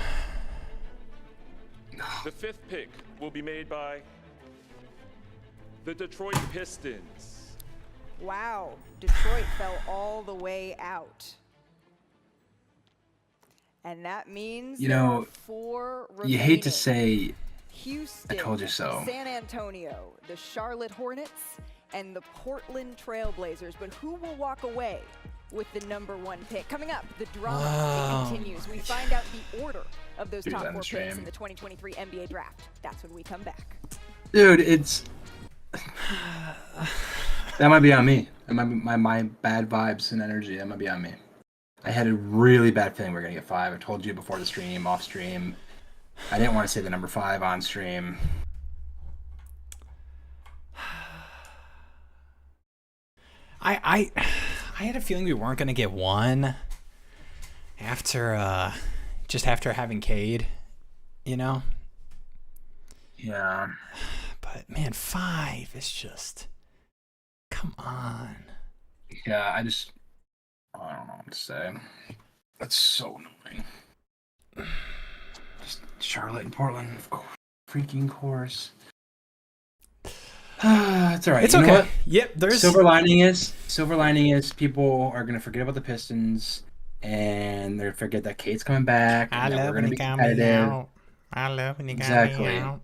The 5th pick will be made by the Detroit Pistons. Wow, Detroit fell all the way out. And that means You know, 4 remaining. you hate to say, Houston, I told you so. San Antonio, the Charlotte Hornets, and the Portland Trailblazers. But who will walk away with the number 1 pick? Coming up, the drama continues. We find out the order of those top 4 picks in the 2023 NBA draft. That's when we come back. Dude, it's... That might be on me. That might be my bad vibes and energy. That might be on me. I had a really bad feeling we were going to get 5. I told you before the stream, off stream. I didn't want to say the number 5 on stream. I had a feeling we weren't going to get 1 after just after having Cade, you know? Yeah. But man, 5 is just, come on. Yeah, I don't know what to say. That's so annoying. Just Charlotte and Portland, of course. Freaking course. It's all right. It's you know okay. what? Yep, there's Silver lining is people are gonna forget about the Pistons and they're forget that Kate's coming back. I And that love we're when gonna you be got me competitive. out. I love when you got Exactly. me out.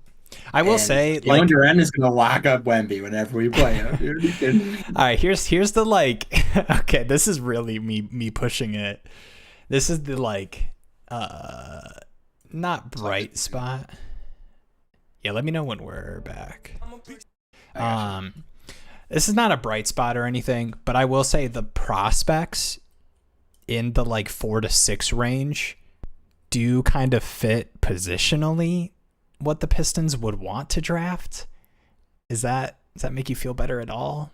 I will say, Kevin like, Durant is gonna lock up Wemby whenever we play him, dude. all right, here's the like. Okay, this is really me pushing it. This is the like, not bright spot. Yeah, let me know when we're back. This is not a bright spot or anything, but I will say the prospects in the like 4 to 6 range do kind of fit positionally what the Pistons would want to draft. Does that make you feel better at all?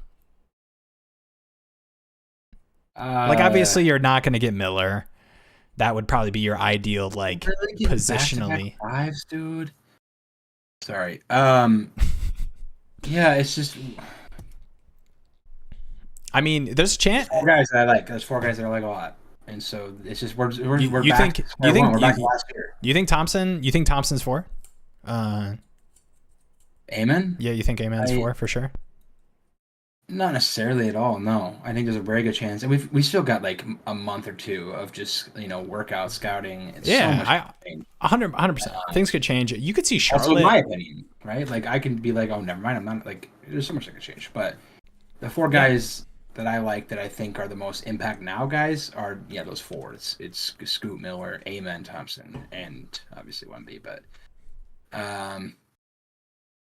Like, obviously you're not going to get Miller. That would probably be your ideal, like, really positionally. Back-to-back 5s, dude. Sorry. Yeah, it's just I mean, there's a chance. 4 guys that I like. There's 4 guys that I like a lot, and so it's just we're You back. think To square one. We're back to last year. you think Thompson's 4? Amen. Yeah, you think Amen's 4 for sure? Not necessarily at all. No, I think there's a very good chance, and we still got like a month or 2 of just workout scouting. It's so much 100%. Things could change. You could see Charlotte. Also, my opinion, right? Like I can be like, oh, never mind. I'm not like. There's so much that could change, but the 4 guys that I like that I think are the most impact now guys are those 4. It's Scoot, Miller, Amen, Thompson, and obviously Wemby. But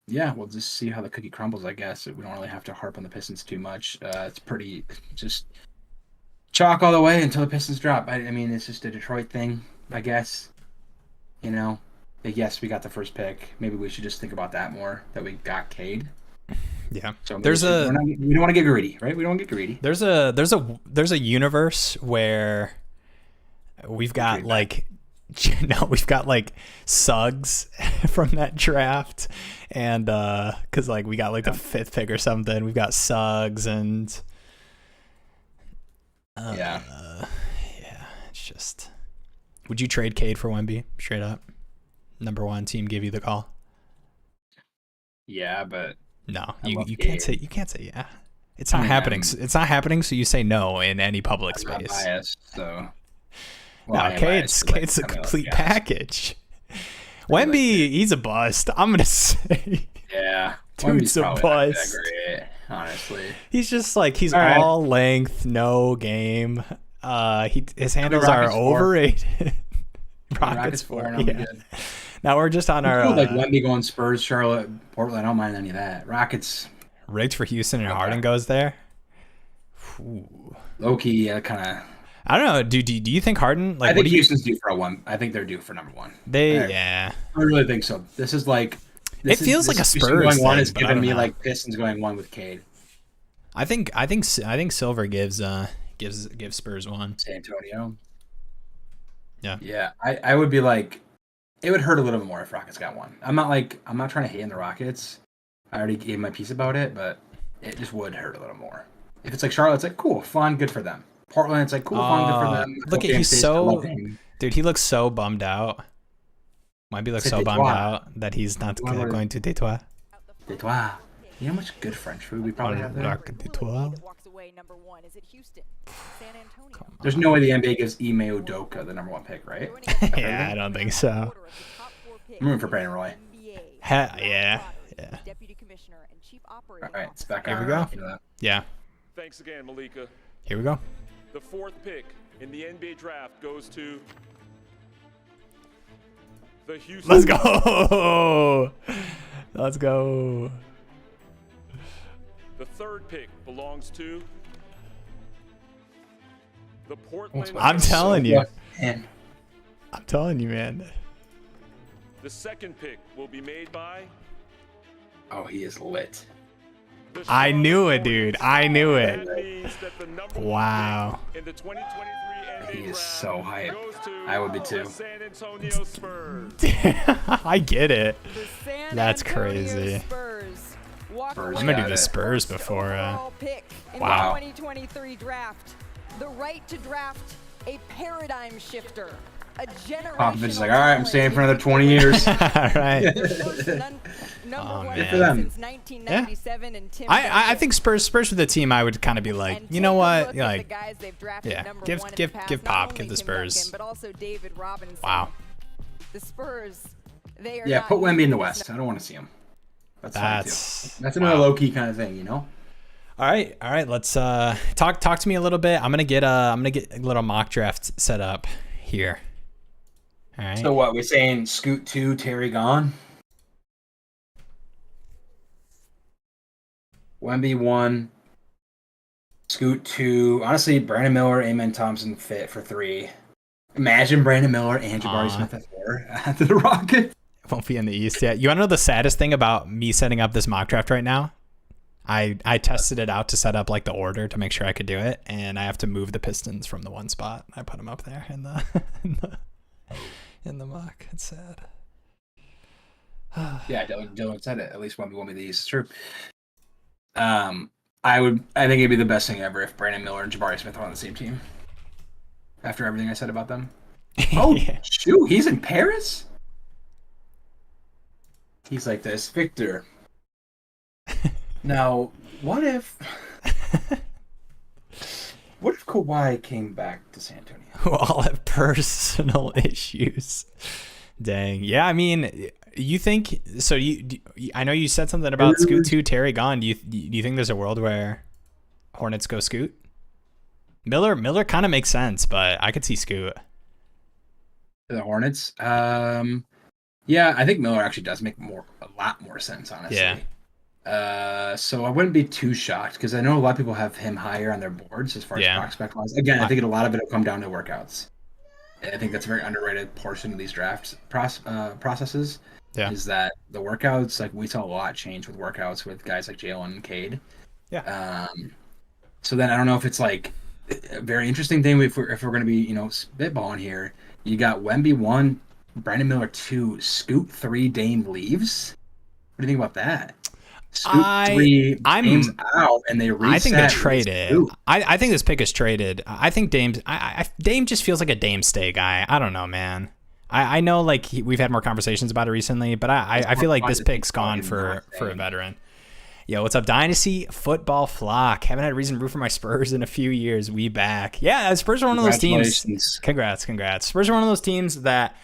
yeah, we'll just see how the cookie crumbles, I guess. We don't really have to harp on the Pistons too much. It's pretty just chalk all the way until the Pistons drop. I mean, it's just a Detroit thing, I guess. Yes, we got the first pick. Maybe we should just think about that more, that we got Cade. Yeah. So we we don't want to get greedy, right? We don't want to get greedy. There's a universe where we've got like Suggs from that draft, and because like we got like the 5th pick or something, we've got Suggs and it's just, would you trade Cade for Wemby straight up? Number 1 team give you the call? Yeah, but no, you can't say yeah. It's not happening. It's not happening. So you say no in any public space. I'm not biased, so. Well, no, Cade's a complete package. Wemby, he's a bust. I'm gonna say. Yeah, dude's a bust. Not that great, honestly. He's just like all length, no game. His handles are overrated. Rockets 4. Yeah. Now we're just on our like Wemby going Spurs, Charlotte, Portland. I don't mind any of that. Rockets rigged for Houston and Harden goes there. Ooh. Low key, kind of. I don't know. Do you think Harden? Like, I think Houston's due for a 1. I think they're due for number 1. Yeah. I really think so. This is like. It feels like a Spurs going thing, 1 is but I giving don't me know. like Pistons going 1 with Cade. I think Silver gives Spurs 1. San Antonio. Yeah. Yeah. I would be like, it would hurt a little bit more if Rockets got 1. I'm not trying to hate on the Rockets. I already gave my piece about it, but it just would hurt a little more. If it's like Charlotte, it's like cool, fun, good for them. Portland, it's like cool, fun, good for them. Look at dude. He looks so bummed out. Might be like so bummed out that he's not going to Détroit. Détroit. You know how much good French food we probably have there? There's no way the NBA gives Ime Udoka the number 1 pick, right? Yeah, I don't think so. I'm rooting for Brandon Roy. Yeah. All right, it's back. Here we go. Yeah. Thanks again, Malika. Here we go. The 4th pick in the NBA draft goes to the Houston. Let's go. Let's go. The 3rd pick belongs to the Portland. I'm telling you. Man. I'm telling you, man. The 2nd pick will be made by. Oh, he is lit. I knew it, dude. I knew it. Wow. In the 2023 He is so hype. I would be too. San Antonio Spurs. I get it. That's crazy. I'm gonna do the Spurs before. Wow. 2023 draft, the right to draft a paradigm shifter, a generation. Popovich is like, all right, I'm staying for another 20 years. Right. Oh man. Good for them. Since 1997 and Tim I think Spurs with the team, I would kind of be like, you know what, like, yeah, give Pop, give the Spurs. But also David Robinson. Wow. The Spurs, they are. Yeah, not put Wemby in the used. West. I don't want to see him. That's That's another wow. low key kind of thing, you know. All right. Let's talk to me a little bit. I'm gonna get a little mock draft set up here. All right. So what we're saying? Scoot 2, Terry gone. Wemby 1. Scoot 2. Honestly, Brandon Miller, Amen Thompson fit for 3. Imagine Brandon Miller and Jabari Smith at 4 after the Rockets. Won't be in the East yet. You want to know the saddest thing about me setting up this mock draft right now? I tested it out to set up like the order to make sure I could do it, and I have to move the Pistons from the 1 spot. I put them up there in the in the mock. It's sad. Yeah, Dylan said it. At least Wemby won't be the East. It's true. I think it'd be the best thing ever if Brandon Miller and Jabari Smith were on the same team. After everything I said about them. Oh, Yeah. shoot, he's in Paris? He's like this, Victor. Now, what if Kawhi came back to San Antonio? Who all have personal issues. Dang. Yeah, I mean, you think so? I know you said something about Scoot 2, Terry gone. Do you think there's a world where Hornets go Scoot? Miller kind of makes sense, but I could see Scoot. The Hornets? Yeah, I think Miller actually does make a lot more sense, honestly. Yeah. So I wouldn't be too shocked because I know a lot of people have him higher on their boards as far as prospect wise. Again, I think a lot of it will come down to workouts. And I think that's a very underrated portion of these drafts processes. Yeah. Is that the workouts? Like we saw a lot change with workouts with guys like Jalen and Cade. Yeah. So then I don't know if it's like a very interesting thing if we're going to be spitballing here. You got Wemby 1, Brandon Miller 2, Scoot 3, Dame leaves. What do you think about that? Scoot 3, Dame's out, and they reset. I think they traded. I think this pick is traded. I think Dame just feels like a Dame stay guy. I don't know, man. I know like we've had more conversations about it recently, but I feel like this pick's gone for a veteran. Yo, what's up, Dynasty Football Flock? Haven't had a reason to root for my Spurs in a few years. We back. Yeah, Spurs are one of those teams. Congrats. Spurs are one of those teams that,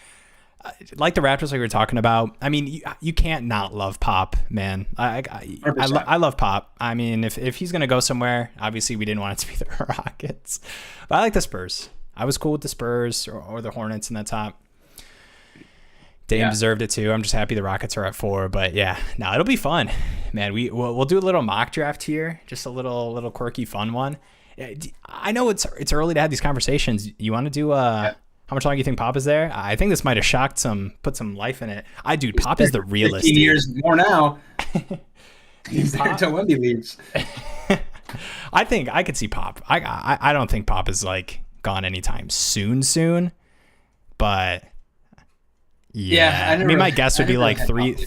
like the Raptors, like we were talking about. I mean, you can't not love Pop, man. I love Pop. I mean, if he's gonna go somewhere, obviously we didn't want it to be the Rockets, but I like the Spurs. I was cool with the Spurs or the Hornets in that top. Dame deserved it too. I'm just happy the Rockets are at 4, but yeah, no, it'll be fun, man. We'll do a little mock draft here, just a little quirky, fun one. I know it's early to have these conversations. You want to do how much longer you think Pop is there? I think this might have put some life in it. Pop is the realist. 15 years more now. He's there until Wemby leaves. I think I could see Pop. I don't think Pop is like gone anytime soon. But yeah, I mean, my guess would be like 3.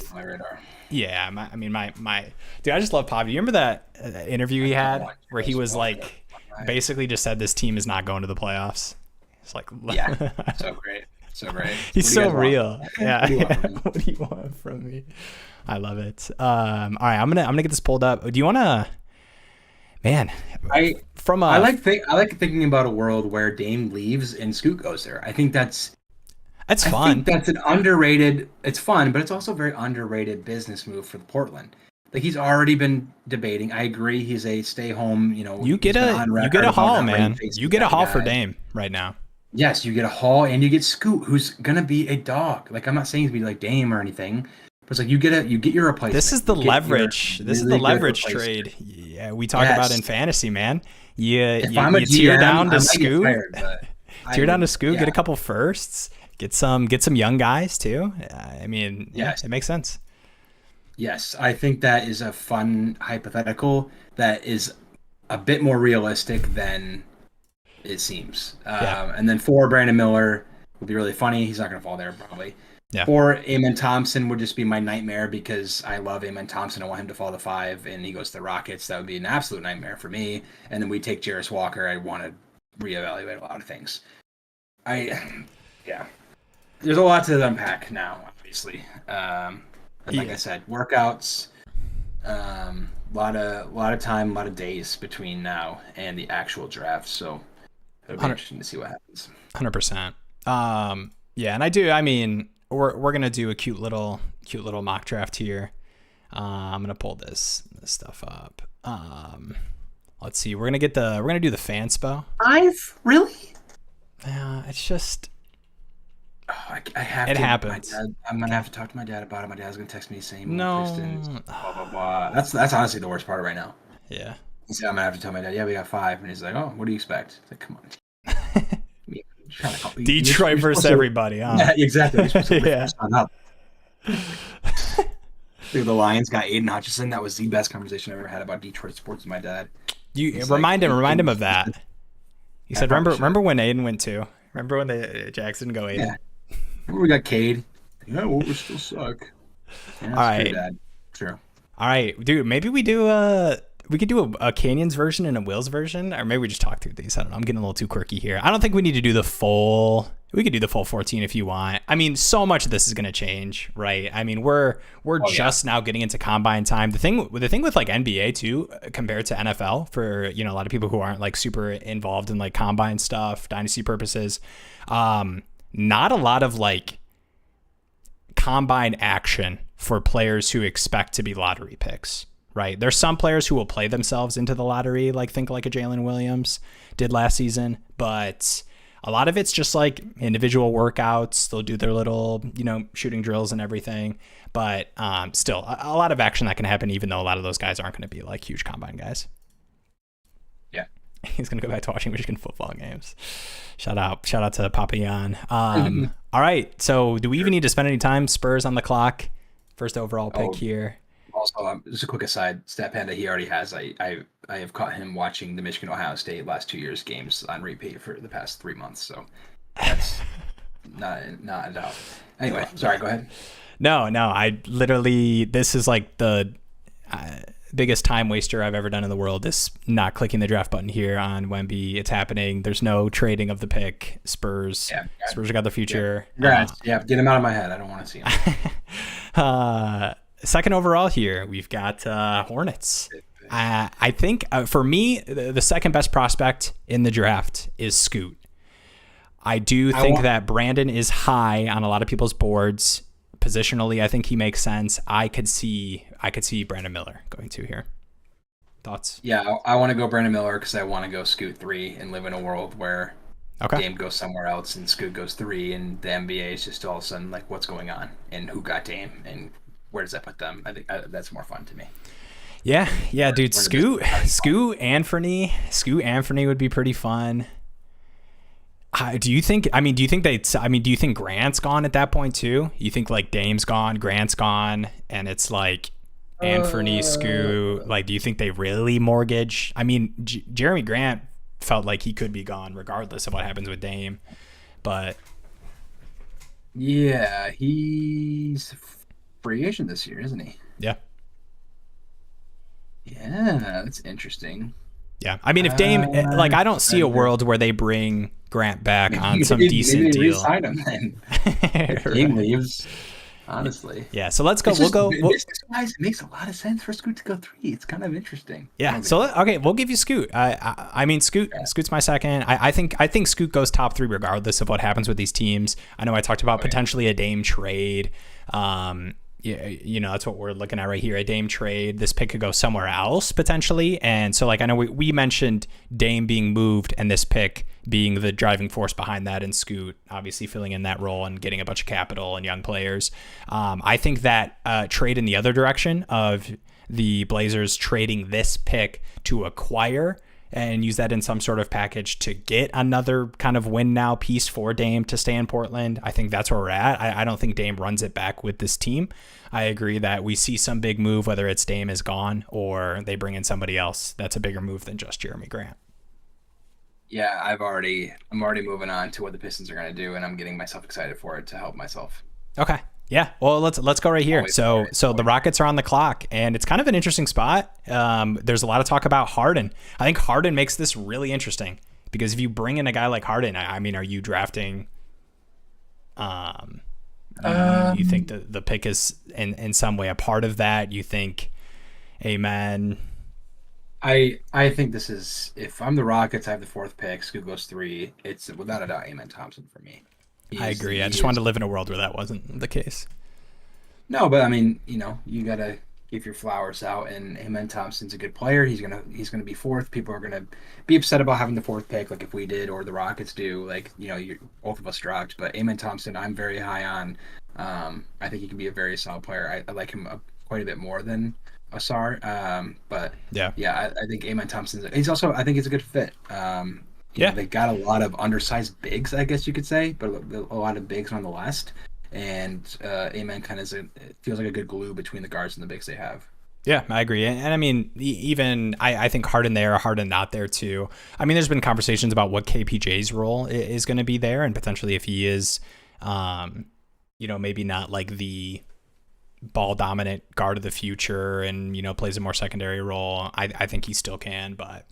Yeah, my dude, I just love Pop. Do you remember that interview he had where he was like, basically just said this team is not going to the playoffs? It's like, yeah, so great. He's so real. Yeah. What do you want from me? I love it. All right, I'm gonna get this pulled up. Do you wanna? Man, I like thinking about a world where Dame leaves and Scoot goes there. I think that's fun. I think that's an underrated. It's fun, but it's also a very underrated business move for Portland. Like, he's already been debating. I agree. He's a stay home. You get a haul, man. You get a haul for Dame right now. Yes, you get a haul and you get Scoot, who's gonna be a dog. Like, I'm not saying he's gonna be like Dame or anything, but it's like you get your replacement. This is the leverage. This is the leverage trade. Yeah, we talk about in fantasy, man. You tear down to Scoot. Tear down to Scoot. Get a couple firsts. Get some young guys too. I mean, it makes sense. Yes, I think that is a fun hypothetical that is a bit more realistic than it seems. And then for Brandon Miller would be really funny. He's not going to fall there probably. Yeah. Or Amen Thompson would just be my nightmare because I love Amen Thompson. I want him to fall to 5 and he goes to the Rockets. That would be an absolute nightmare for me. And then we take Jarris Walker. I want to reevaluate a lot of things. There's a lot to unpack now, obviously. Like I said, workouts, a lot of time, a lot of days between now and the actual draft. So it'll be interesting to see what happens. 100%. Yeah, and I mean, we're gonna do a cute little mock draft here. I'm gonna pull this stuff up. Let's see. We're gonna do the fanspo. Really? Yeah, it's just. I have it to. happens. I'm gonna have to talk to my dad about it. My dad's gonna text me saying, "No, Pistons, blah blah blah." That's honestly the worst part right now. Yeah. He said, "I'm gonna have to tell my dad. Yeah, we got 5," and he's like, "Oh, what do you expect?" It's like, come on. Detroit versus everybody, huh? Yeah, exactly. Yeah. Dude, the Lions got Aiden Hutchinson. That was the best conversation I ever had about Detroit sports with my dad. Remind him of that. He said, "Remember when Aiden went too? Remember when the Jackson go Aiden?" Yeah. Remember we got Cade? Yeah, well, we still suck. Yeah, all right. True, Dad. True. All right, dude. Maybe we could do a Canyons version and a Will's version, or maybe we just talk through these. I don't know. I'm getting a little too quirky here. I don't think we need to do the full. We could do the full 14 if you want. I mean, so much of this is going to change, right? I mean, we're just now getting into combine time. The thing with like NBA too, compared to NFL, for a lot of people who aren't like super involved in like combine stuff, dynasty purposes, not a lot of like combine action for players who expect to be lottery picks, right? There's some players who will play themselves into the lottery, think like a Jalen Williams did last season, but a lot of it's just like individual workouts. They'll do their little, shooting drills and everything, but still a lot of action that can happen, even though a lot of those guys aren't going to be like huge combine guys. Yeah. He's going to go back to watching Michigan football games. Shout out to Papa Jan. All right. So do we even need to spend any time? Spurs on the clock. First overall pick here. Also, just a quick aside, Stat Panda, he already has. I have caught him watching the Michigan Ohio State last 2 years games on repeat for the past 3 months. So that's not a doubt. Anyway, sorry, go ahead. No, I literally, this is like the biggest time waster I've ever done in the world. This not clicking the draft button here on Wemby. It's happening. There's no trading of the pick. Spurs got the future. Yeah, get him out of my head. I don't want to see him. Second overall here, we've got Hornets. I think for me, the second best prospect in the draft is Scoot. I do think that Brandon is high on a lot of people's boards. Positionally, I think he makes sense. I could see Brandon Miller going 2 here. Thoughts? Yeah, I want to go Brandon Miller because I want to go Scoot 3 and live in a world where Dame goes somewhere else and Scoot goes 3, and the NBA is just all of a sudden like, what's going on and who got Dame and where does that put them? I think that's more fun to me. Yeah, dude. Scoot Anthony would be pretty fun. Do you think Grant's gone at that point too? You think like Dame's gone, Grant's gone, and it's like Anthony, Scoot? Like, do you think they really mortgage? I mean, Jeremy Grant felt like he could be gone regardless of what happens with Dame, but yeah, he's free agent this year, isn't he? Yeah. Yeah, that's interesting. Yeah, I mean, if Dame, like, I don't see a world where they bring Grant back on some decent deal. Sign him then. If Dame leaves, honestly. Yeah, so let's go. It makes a lot of sense for Scoot to go 3. It's kind of interesting. Yeah. So okay, we'll give you Scoot. I mean, Scoot's my second. I think Scoot goes top 3 regardless of what happens with these teams. I know I talked about potentially a Dame trade. Yeah, you know, that's what we're looking at right here. A Dame trade. This pick could go somewhere else potentially. And so, like, I know we mentioned Dame being moved and this pick being the driving force behind that, and Scoot obviously filling in that role and getting a bunch of capital and young players. I think that trade in the other direction of the Blazers trading this pick to acquire and use that in some sort of package to get another kind of win now piece for Dame to stay in Portland. I think that's where we're at. I don't think Dame runs it back with this team. I agree that we see some big move, whether it's Dame is gone or they bring in somebody else. That's a bigger move than just Jeremy Grant. Yeah, I'm already moving on to what the Pistons are going to do, and I'm getting myself excited for it to help myself. Okay. Yeah, well, let's go right here. So the Rockets are on the clock, and it's kind of an interesting spot. There's a lot of talk about Harden. I think Harden makes this really interesting because if you bring in a guy like Harden, I mean, are you drafting? You think the pick is in some way a part of that? You think, amen? I think this is, if I'm the Rockets, I have the 4th pick. Scoot goes 3. It's without a doubt Amen Thompson for me. I agree. I just wanted to live in a world where that wasn't the case. No, but I mean, you know, you gotta give your flowers out, and Amen Thompson's a good player. He's gonna be 4th. People are gonna be upset about having the 4th pick, like if we did or the Rockets do. Like, you know, both of us dropped, but Amen Thompson, I'm very high on. I think he can be a very solid player. I like him quite a bit more than Asar. But I think Amen Thompson. He's also, I think he's a good fit. You know, they got a lot of undersized bigs, I guess you could say, but a lot of bigs on the West. And Amen kind of feels like a good glue between the guards and the bigs they have. Yeah, I agree. And I mean, even I think Harden there, Harden not there too. I mean, there's been conversations about what KPJ's role is going to be there, and potentially if he is, you know, maybe not like the ball dominant guard of the future and, you know, plays a more secondary role. I think he still can, but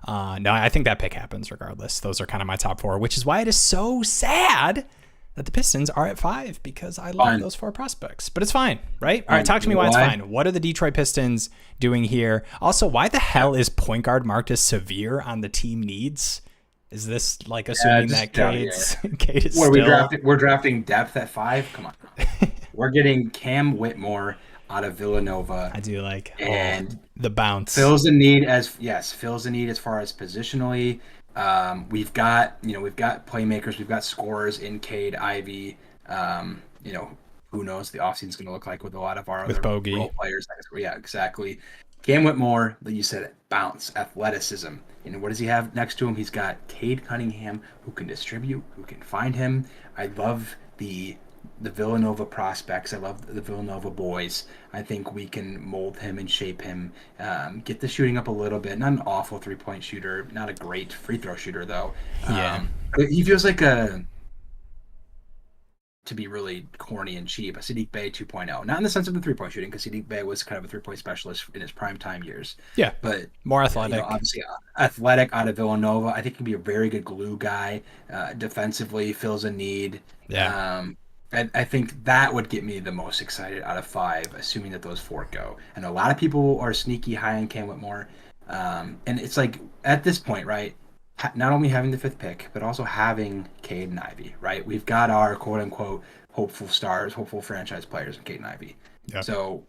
no, I think that pick happens regardless. Those are kind of my top 4, which is why it is so sad that the Pistons are at 5 because I love those 4 prospects. But it's fine, right? All right, talk to me why it's fine. What are the Detroit Pistons doing here? Also, why the hell is point guard marked as severe on the team needs? Is this like assuming that Cade is still... We're drafting depth at 5? Come on. We're getting Cam Whitmore out of Villanova. I do like and the bounce. Fills the need as far as positionally. We've got playmakers, we've got scorers in Cade, Ivy. You know, who knows the offseason is going to look like with a lot of our other role players. Yeah, exactly. Cam Whitmore, that you said, bounce, athleticism. You know, what does he have next to him? He's got Cade Cunningham, who can distribute, who can find him. I love the Villanova prospects. I love the Villanova boys. I think we can mold him and shape him, get the shooting up a little bit. Not an awful 3-point shooter, not a great free throw shooter though. He feels like to be really corny and cheap, a Saddiq Bey 2.0. Not in the sense of the 3-point shooting, because Saddiq Bey was kind of a 3-point specialist in his prime time years. Yeah, but more athletic. You know, obviously athletic out of Villanova. I think he can be a very good glue guy. Defensively, fills a need. Yeah. I think that would get me the most excited out of 5, assuming that those 4 go. And a lot of people are sneaky high on Cam Whitmore. And it's like, at this point, right, not only having the 5th pick, but also having Cade and Ivy, right? We've got our quote-unquote hopeful stars, hopeful franchise players in Cade and Ivy. Yep. So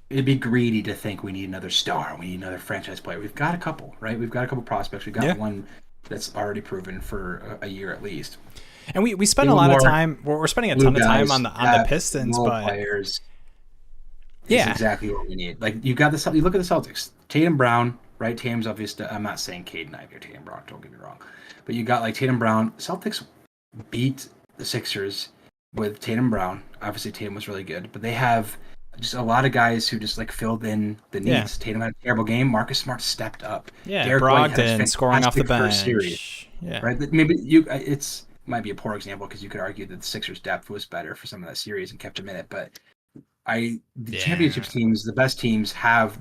it'd be greedy to think we need another star, we need another franchise player. We've got a couple, right? We've got a couple prospects. We've got one that's already proven for a year at least. And we spend a lot of time. We're spending a ton of time on the Pistons, but players. is exactly what we need. Like, you look at the Celtics. Tatum Brown, right? Tatum's obviously, I'm not saying Caden Ivey or Tatum Brown, don't get me wrong. But you got like Tatum Brown. Celtics beat the Sixers with Tatum Brown. Obviously, Tatum was really good, but they have just a lot of guys who just like filled in the needs. Yeah. Tatum had a terrible game. Marcus Smart stepped up. Yeah, Derek Brogdon scoring off the bench. Yeah, right. Maybe it might be a poor example because you could argue that the Sixers' depth was better for some of that series and kept them in it. But the championship teams, the best teams, have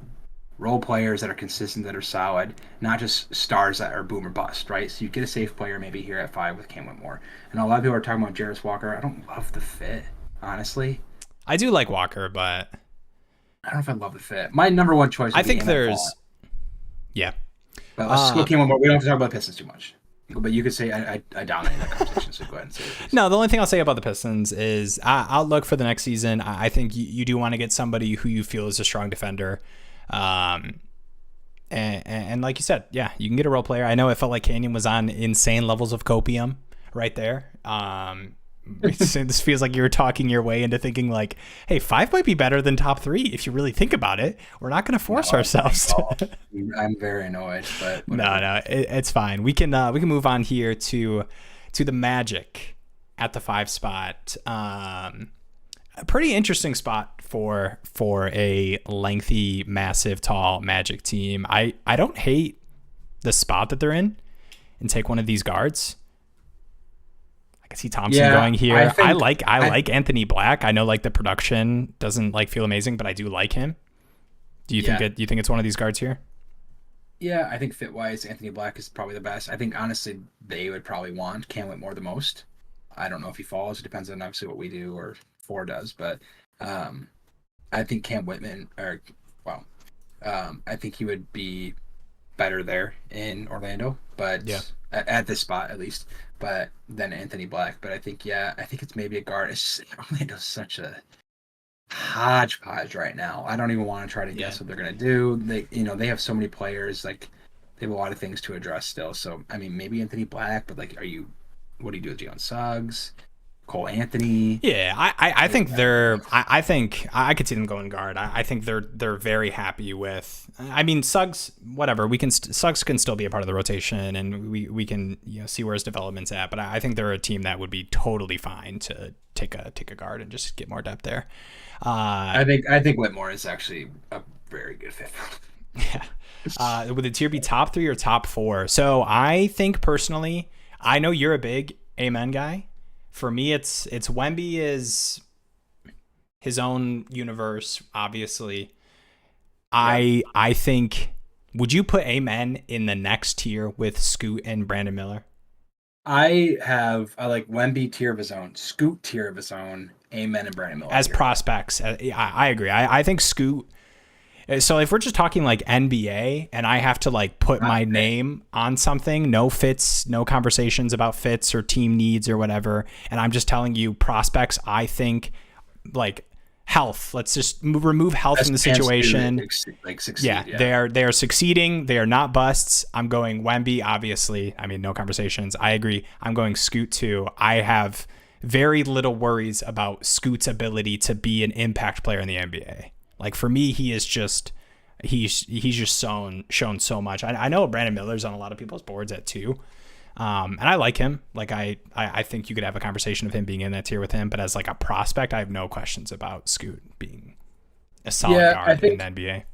role players that are consistent, that are solid, not just stars that are boom or bust, right? So you get a safe player maybe here at 5 with Cam Whitmore. And a lot of people are talking about Jarris Walker. I don't love the fit, honestly. I do like Walker, but I don't know if I love the fit. My number one choice would I think there's yeah. But let's go Cam Whitmore. We don't have to talk about the Pistons too much. But you could say I dominate that conversation, so go ahead and say it. No, the only thing I'll say about the Pistons is I'll look for the next season. I think you do want to get somebody who you feel is a strong defender. And like you said, yeah, you can get a role player. I know it felt like Canyon was on insane levels of copium right there. This feels like you were talking your way into thinking like, hey, 5 might be better than top 3 if you really think about it. We're not going to force ourselves to. I'm very annoyed, but no, it's fine. We can move on here to the Magic at the 5 spot. A pretty interesting spot for a lengthy, massive, tall Magic team. I don't hate the spot that they're in, and take one of these guards. I can see Thompson going here. I like Anthony Black. I know like the production doesn't like feel amazing, but I do like him. Do you think it's one of these guards here? Yeah, I think fit wise, Anthony Black is probably the best. I think honestly they would probably want Cam Whitmore the most. I don't know if he falls. It depends on obviously what we do or Four does, but I think Cam Whitman I think he would be better there in Orlando, but at this spot at least. But then Anthony Black. But I think it's maybe a guard. It's just, Orlando's such a hodgepodge right now. I don't even want to try to guess what they're gonna do. They have so many players. Like they have a lot of things to address still. So I mean, maybe Anthony Black. But like, what do you do with Jalen Suggs? Cole Anthony. Yeah, I think they're. I think I could see them going guard. I think they're very happy with. I mean, Suggs, whatever. Suggs can still be a part of the rotation, and we can see where his development's at. But I think they're a team that would be totally fine to take a guard and just get more depth there. I think Whitmore is actually a very good fit. Yeah. Would the tier be top 3 or top 4? So I think personally, I know you're a big Amen guy. For me, it's Wemby is his own universe, obviously. Yeah. I think, would you put Amen in the next tier with Scoot and Brandon Miller? I like Wemby tier of his own, Scoot tier of his own, Amen and Brandon Miller as prospects. I agree. I think Scoot. So if we're just talking like NBA and I have to like put my name on something, no fits, no conversations about fits or team needs or whatever, and I'm just telling you prospects, I think like health. Let's just remove health from the situation. Succeed, they are succeeding. They are not busts. I'm going Wemby, obviously. I mean, no conversations. I agree. I'm going Scoot too. I have very little worries about Scoot's ability to be an impact player in the NBA. Like for me, he's just shown so much. I know Brandon Miller's on a lot of people's boards at 2. And I like him. Like I think you could have a conversation of him being in that tier with him, but as like a prospect, I have no questions about Scoot being a solid guard in the NBA.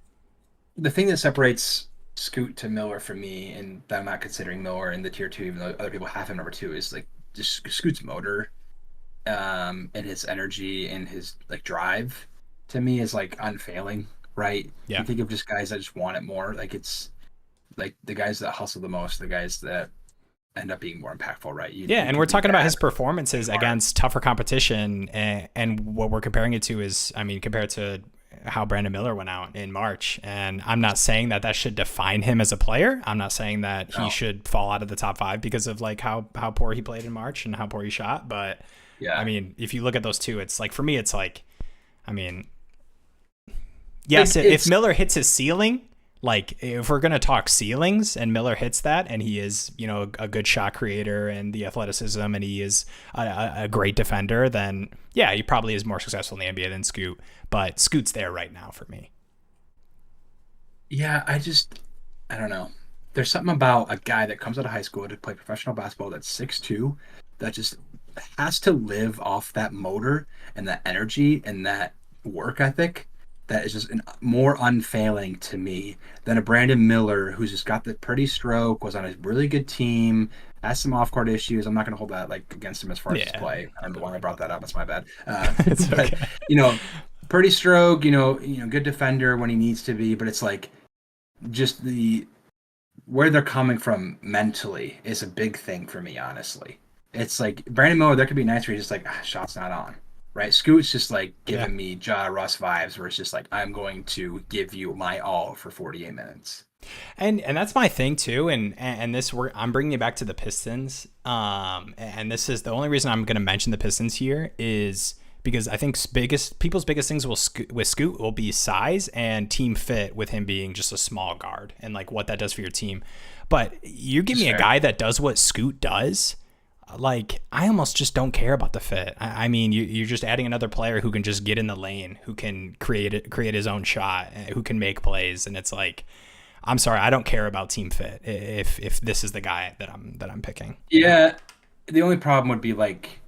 The thing that separates Scoot to Miller for me, and that I'm not considering Miller in the tier 2, even though other people have him number 2, is like just Scoot's motor, and his energy and his like drive. To me is like unfailing, right? Yeah. You think of just guys that just want it more. Like it's like the guys that hustle the most, the guys that end up being more impactful, right? And we're talking about his performances against tougher competition, and what we're comparing it to is, I mean, compared to how Brandon Miller went out in March. And I'm not saying that should define him as a player. I'm not saying that he should fall out of the top 5 because of like how poor he played in March and how poor he shot. But yeah, I mean, if you look at those two, it's like, for me, it's like, I mean, yes, if Miller hits his ceiling, Like, if we're going to talk ceilings and Miller hits that, and he is, you know, a good shot creator and the athleticism, and he is a great defender, then yeah, he probably is more successful in the NBA than Scoot. But Scoot's there right now for me. Yeah, I don't know. There's something about a guy that comes out of high school to play professional basketball that's 6'2", that just has to live off that motor and that energy and that work ethic that is just more unfailing to me than a Brandon Miller who's just got the pretty stroke, was on a really good team, has some off-court issues. I'm not going to hold that like against him as far as his play. I'm the one that brought that up. It's my bad. It's but, okay. you know, pretty stroke, you know, good defender when he needs to be, but it's like just where they're coming from mentally is a big thing for me, honestly. It's like Brandon Miller, there could be nights where he's just like, shot's not on. Right? Scoot's just like giving me Ja Russ vibes where it's just like, I'm going to give you my all for 48 minutes. And that's my thing too. And this, I'm bringing it back to the Pistons. And this is the only reason I'm going to mention the Pistons here is because I think people's biggest things with Scoot will be size and team fit, with him being just a small guard and like what that does for your team. But you give me a guy that does what Scoot does, like, I almost just don't care about the fit. I mean, you're just adding another player who can just get in the lane, who can create his own shot, who can make plays, and it's like, I'm sorry, I don't care about team fit if this is the guy that I'm picking. Yeah, the only problem would be like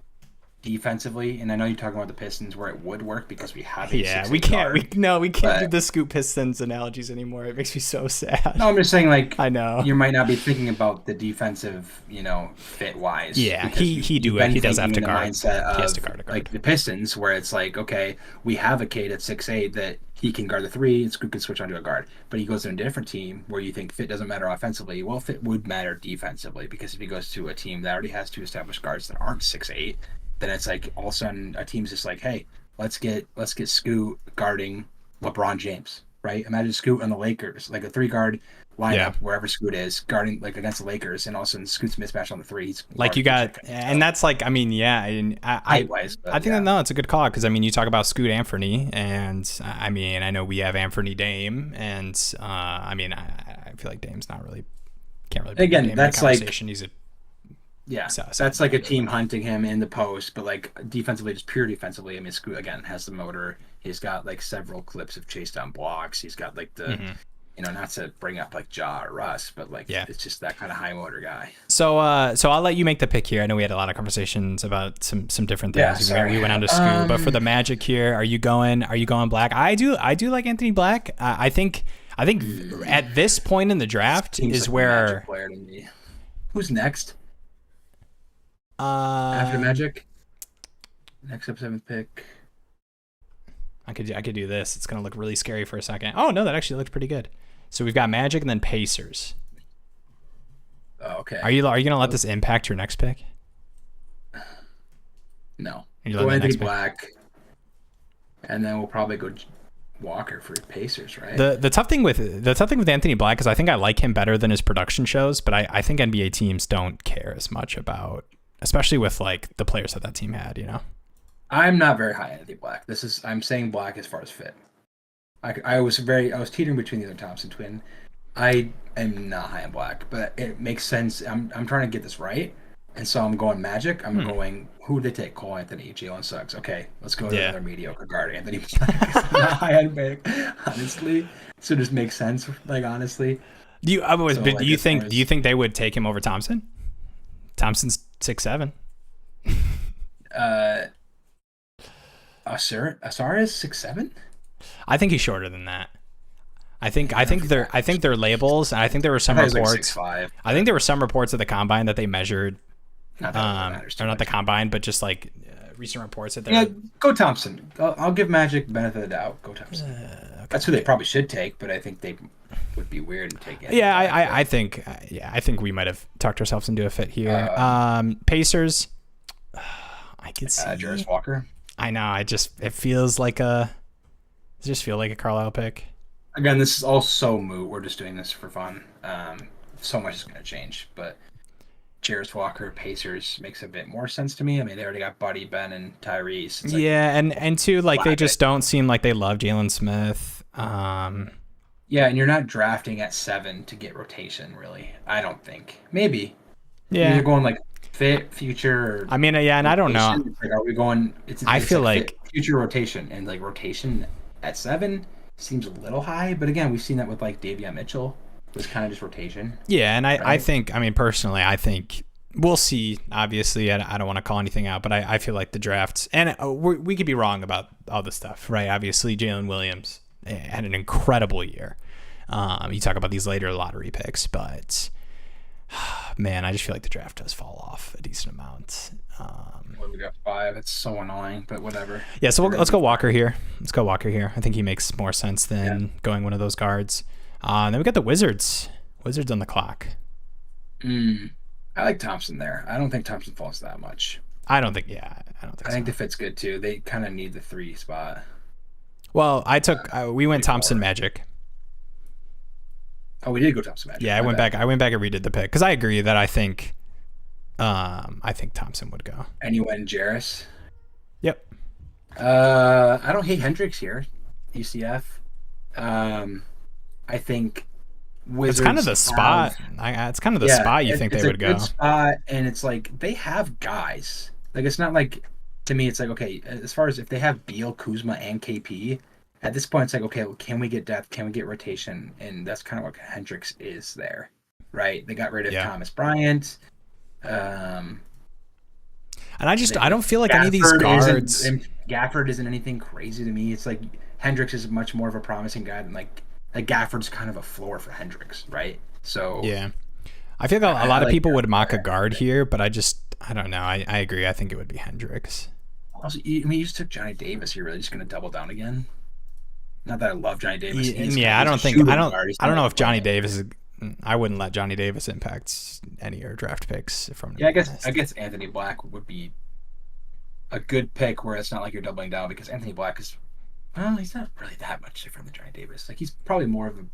defensively, and I know you're talking about the Pistons where it would work because we have we can't do the Scoot Pistons analogies anymore. It makes me so sad. No, I'm just saying, like, I know you might not be thinking about the defensive, you know, fit wise. Yeah, he does have to guard. Mindset he has to guard a guard. Like the Pistons, where it's like, okay, we have a kid at 6'8" that he can guard the three, and Scoot can switch onto a guard. But he goes to a different team where you think fit doesn't matter offensively. Well, fit would matter defensively, because if he goes to a team that already has two established guards that aren't 6'8", then it's like all of a sudden a team's just like, hey, let's get Scoot guarding LeBron James, right? Imagine Scoot on the Lakers, like a 3-guard lineup wherever Scoot is guarding, like against the Lakers, and all of a sudden Scoot's mismatch on the three. He's like, you got, and that's like, I mean, yeah, and I think no, it's a good call, because I mean, you talk about Scoot Anthony, and I mean, I know we have Anthony Dame, and I mean, I feel like Dame's not really, can't really. Again, that's like, he's a. Yeah, that's like a team hunting him in the post, but like defensively, just pure defensively. I mean, Scoot again has the motor. He's got like several clips of chase down blocks. He's got like the, you know, not to bring up like Ja or Russ, but like it's just that kind of high motor guy. So I'll let you make the pick here. I know we had a lot of conversations about some different things. Yeah, we went on to Scoot, but for the Magic here, are you going Black? I do like Anthony Black. I think at this point in the draft is like where. Player to me. Who's next? After After Magic, next up 7th pick. I could do this. It's gonna look really scary for a second. Oh no, that actually looks pretty good. So we've got Magic and then Pacers. Oh, okay. Are you gonna let this impact your next pick? No. Go Anthony Black, and then we'll probably go Walker for Pacers, right? The tough thing with Anthony Black is I think I like him better than his production shows, but I think NBA teams don't care as much about, especially with like the players that team had, you know. I'm not very high on Anthony Black. I'm saying Black as far as fit. I was teetering between the other Thompson twin. I am not high on Black, but it makes sense. I'm trying to get this right, and so I'm going Magic. I'm going, who did they take? Cole Anthony, Jalen Suggs. Okay, let's go to another mediocre guard, Anthony Black. I'm not high on Black, honestly. So it just makes sense, like, honestly. Do you think they would take him over Thompson? Thompson's 6'7". Asar is 6'7"? I think he's shorter than that. I think they're labels, and I think there were some reports. Like 6'5". I think there were some reports at the combine that they measured. Not that or not the combine, but just like recent reports that they're. Yeah, go Thompson. I'll give Magic benefit of the doubt. Go Thompson. Okay. That's who they probably should take, but I think they would be weird in taking it. Yeah, I think we might have talked ourselves into a fit here. Pacers. I could see Jarvis Walker. I know. It feels like a Carlisle pick. Again, this is all so moot. We're just doing this for fun. So much is going to change, but Jarvis Walker, Pacers makes a bit more sense to me. I mean, they already got Buddy, Ben, and Tyrese. It's and two, like, they just don't seem like they love Jalen Smith. Yeah, and you're not drafting at 7 to get rotation, really. I don't think. Maybe. Yeah. You're going like fit, future. Or I mean, yeah, and I don't know. rotation. Like, are we going? I It's feel like like fit, future rotation, and like rotation at 7 seems a little high. But again, we've seen that with like Davion Mitchell. It was kind of just rotation. yeah, and I right? think, I mean, personally, I think we'll see. Obviously, I don't want to call anything out, but I feel like the drafts, and we could be wrong about all this stuff, right? Obviously, Jalen Williams had an incredible year. You talk about these later lottery picks, but man, I just feel like the draft does fall off a decent amount. We got 5. It's so annoying, but whatever. Yeah, so let's go Walker here. Let's go Walker here. I think he makes more sense than going one of those guards. Then we got the Wizards. Wizards on the clock. I like Thompson there. I don't think Thompson falls that much. I don't think I think the fit's good too. They kind of need the 3 spot. Well, we went Thompson Magic. Oh, we did go Thompson Magic. Yeah, I went back and redid the pick because I agree that I think Thompson would go. And you went Jarris. Yep. I don't hate Hendricks here. UCF. I think Wizards. It's kind of the spot. It's kind of the spot you think they would go. It's a good spot, and it's like they have guys. Like it's not like, to me, it's like, okay, as far as if they have Beal, Kuzma, and KP, at this point it's like, okay, well, can we get depth? Can we get rotation? And that's kind of what Hendricks is there, right? They got rid of Thomas Bryant. And I don't feel like Gafford, any of these guards. Gafford isn't anything crazy to me. It's like Hendricks is much more of a promising guy than like Gafford's kind of a floor for Hendricks, right? So yeah, I feel like a lot of people would mock a guard here, but I don't know. I agree. I think it would be Hendricks. Also, you just took Johnny Davis. You're really just going to double down again? Not that I love Johnny Davis. I don't know if Johnny Davis is. I wouldn't let Johnny Davis impact any of your draft picks. I guess Anthony Black would be a good pick where it's not like you're doubling down, because Anthony Black is, well, he's not really that much different than Johnny Davis. Like, he's probably more of a,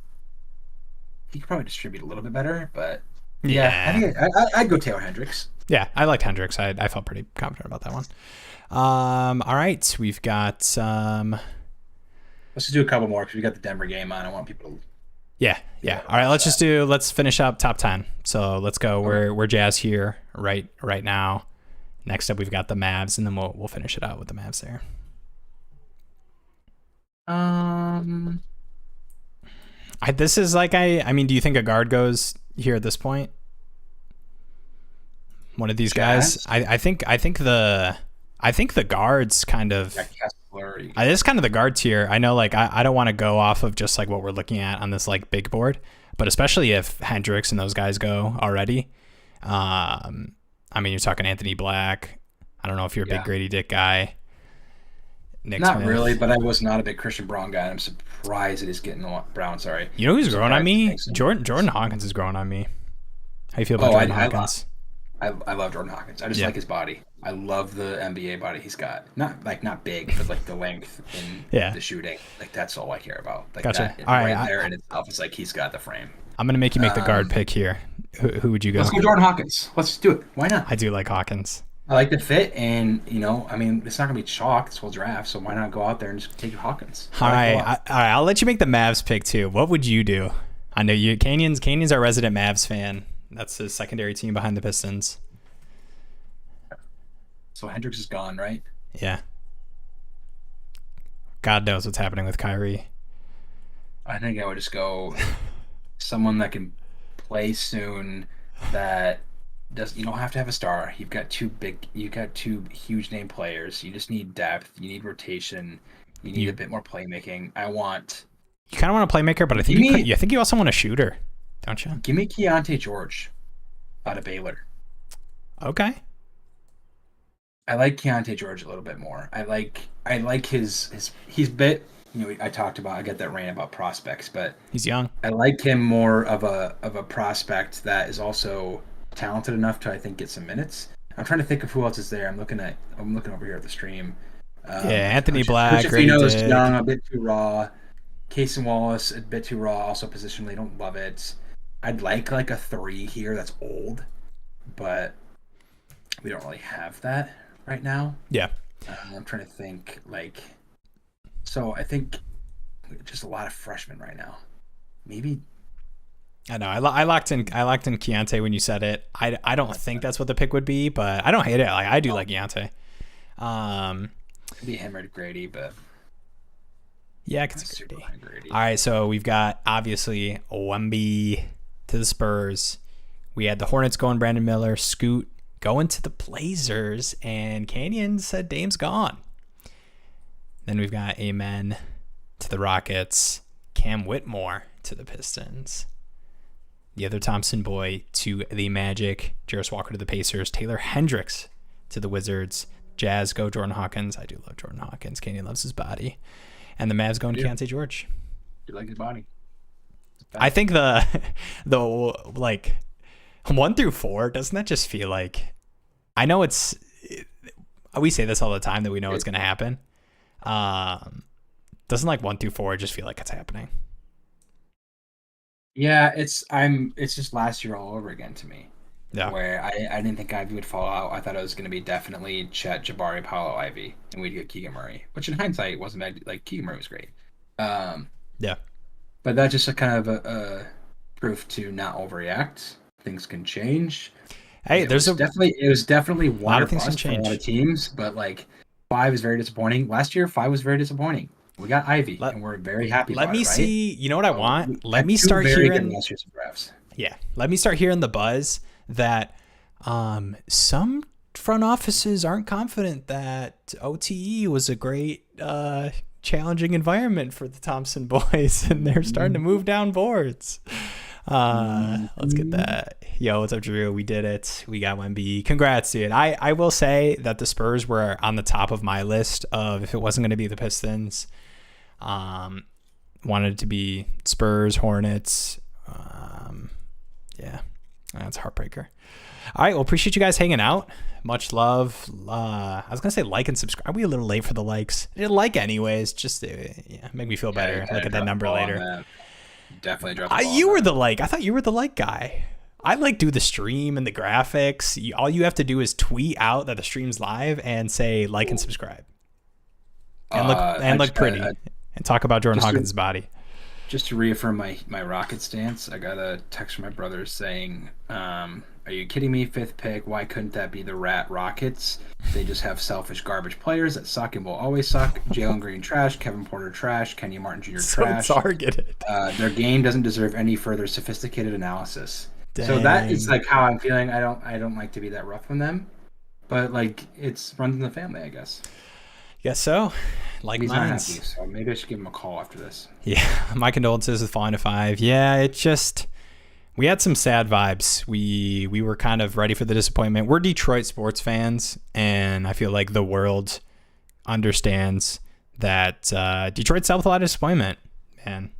he could probably distribute a little bit better, but I think I'd go Taylor Hendricks. Yeah, I liked Hendricks. I felt pretty confident about that one. All right, we've got let's just do a couple more because we got the Denver game on. I want people to. Yeah. All right, let's finish up top 10. So let's go. We're Jazz here right now. Next up, we've got the Mavs, and then we'll finish it out with the Mavs there. This is like I mean, do you think a guard goes here at this point? One of these guys. I think the guards kind of. This is kind of the guard tier. I know, like, I don't want to go off of just like what we're looking at on this like big board, but especially if Hendricks and those guys go already. I mean, you're talking Anthony Black. I don't know if you're a big Grady Dick guy. Nick not Smith. Really, but I was not a big Christian Braun guy. I'm surprised that he's getting Brown. Sorry. You know who's growing on me? Jordan Hawkins is growing on me. How you feel about Jordan Hawkins? I love Jordan Hawkins. I just like his body. I love the NBA body he's got. Not big, but like the length and the shooting. Like, that's all I care about. Like, gotcha. That, right there in itself is like he's got the frame. I'm gonna make you make the guard pick here. Who would you go? Let's go Jordan Hawkins. Let's do it. Why not? I do like Hawkins. I like the fit, and I mean, it's not gonna be chalk this whole draft, so why not go out there and just take Hawkins? All right, I'll let you make the Mavs pick too. What would you do? I know you. Canyon's our resident Mavs fan. That's his secondary team behind the Pistons. So Hendricks is gone, right? Yeah. God knows what's happening with Kyrie. I think I would just go someone that can play soon, that you don't have to have a star. You've got two huge name players. You just need depth. You need rotation. You need a bit more playmaking. You kind of want a playmaker, but I think you also want a shooter, don't you? Give me Keontae George out of Baylor. Okay. I like Keontae George a little bit more. I like his he's bit. I get that rant about prospects, but he's young. I like him more of a prospect that is also talented enough to, I think, get some minutes. I'm trying to think of who else is there. I'm looking over here at the stream. Anthony Black, is young, a bit too raw. Cason Wallace, a bit too raw. Also positionally, don't love it. I'd like a 3 here that's old, but we don't really have that right now. Yeah. I'm trying to think, so I think just a lot of freshmen right now. maybe. I know. I locked in Keontae when you said it. I don't think that's what the pick would be, but I don't hate it. Like I do like Keontae. Could be him or Grady, but yeah, I could see Grady. All right, so we've got obviously Wemby to the Spurs. We had the Hornets going Brandon Miller, Scoot going to the Blazers, and Canyon said Dame's gone. Then we've got Amen to the Rockets, Cam Whitmore to the Pistons. The other Thompson boy to the Magic, Jarris Walker to the Pacers, Taylor Hendricks to the Wizards, Jazz go Jordan Hawkins. I do love Jordan Hawkins. Canyon loves his body. And the Mavs going Keontae George. You like his body? I think the like 1 through 4, doesn't that just feel like, I know we say this all the time that we know it's going to happen. Doesn't like 1 through 4 just feel like it's happening? Yeah, it's just last year all over again to me. Yeah. Where I didn't think Ivy would fall out. I thought it was going to be definitely Chet, Jabari, Paolo, Ivy, and we'd get Keegan Murray, which in hindsight wasn't bad. Like Keegan Murray was great. Yeah. But that's just a kind of a proof to not overreact. Things can change. Hey, it was definitely one lot of things can for a change. lot of teams, but like 5 is very disappointing. Last year, 5 was very disappointing. We got Ivy, and we're very happy. Let me see. You know what I want? Let me two start very hearing. good last year's drafts. Yeah, let me start hearing the buzz that some front offices aren't confident that OTE was a great challenging environment for the Thompson boys, and they're starting to move down boards. Let's get that. Yo, what's up, Drew? We did it. We got Wemby. Congrats, dude. I will say that the Spurs were on the top of my list of, if it wasn't going to be the Pistons, wanted it to be Spurs, Hornets. Yeah, that's a heartbreaker. All right, well, appreciate you guys hanging out. Much love. I was gonna say like and subscribe. We a little late for the likes. I did like anyways. Just make me feel better. Look at that number later. Definitely drop the ball. You were the like. I thought you were the like guy. I like do the stream and the graphics. All you have to do is tweet out that the stream's live and say like and subscribe, and look pretty, and talk about Jordan Hawkins' body. Just to reaffirm my Rocket stance, I got a text from my brother saying, "Are you kidding me? 5th pick. Why couldn't that be the Rockets? They just have selfish garbage players that suck and will always suck. Jalen Green trash, Kevin Porter trash, Kenny Martin Jr. trash. So targeted. Their game doesn't deserve any further sophisticated analysis." Dang. So that is like how I'm feeling. I don't like to be that rough on them, but like it's runs in the family, I guess. Guess so. Like he's not mine. happy, so maybe I should give him a call after this. Yeah, my condolences with falling to 5. Yeah, it just, we had some sad vibes. We were kind of ready for the disappointment. We're Detroit sports fans, and I feel like the world understands that Detroit's dealt with a lot of disappointment, man.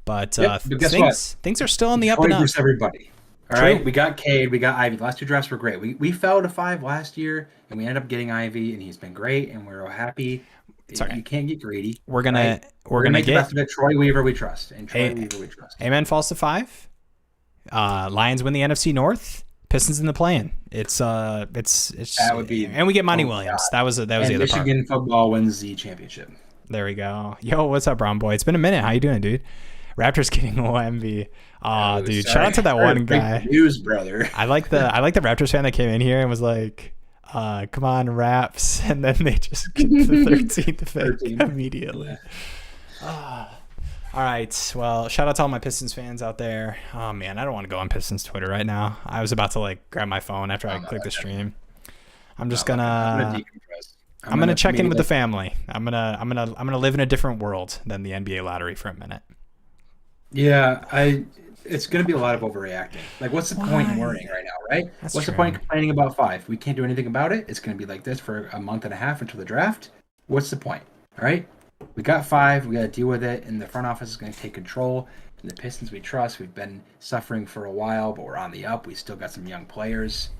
But, but guess what? Things are still on the up Detroit and up. versus everybody. All True. right, we got Cade, we got Ivy. The last 2 drafts were great. We fell to 5 last year, and we ended up getting Ivy, and he's been great, and we're all happy. It's okay. You can't get greedy. We're gonna make get the best of it. Troy Weaver, we trust, and Weaver, we trust. Amen falls to 5. Lions win the NFC North. Pistons in the play-in. It's that would be, and we get Monty Williams. God. That was the other part. Michigan football wins the championship. There we go. Yo, what's up, Brown boy? It's been a minute. How you doing, dude? Raptors getting Wemby. Oh, dude, shout out to that one guy. News, brother. I like the Raptors fan that came in here and was like, come on, Raps, and then they just get the 13th pick immediately. All right. Well, shout out to all my Pistons fans out there. Oh man, I don't want to go on Pistons Twitter right now. I was about to like grab my phone after I click the stream. I'm just gonna I'm gonna check in with the family. I'm gonna live in a different world than the NBA lottery for a minute. Yeah, it's going to be a lot of overreacting. Like, what's the point in worrying right now, right? What's the point in complaining about 5? We can't do anything about it. It's going to be like this for a month and a half until the draft. What's the point? All right? We got 5. We got to deal with it, and the front office is going to take control. And the Pistons we trust. We've been suffering for a while, but we're on the up. We still got some young players.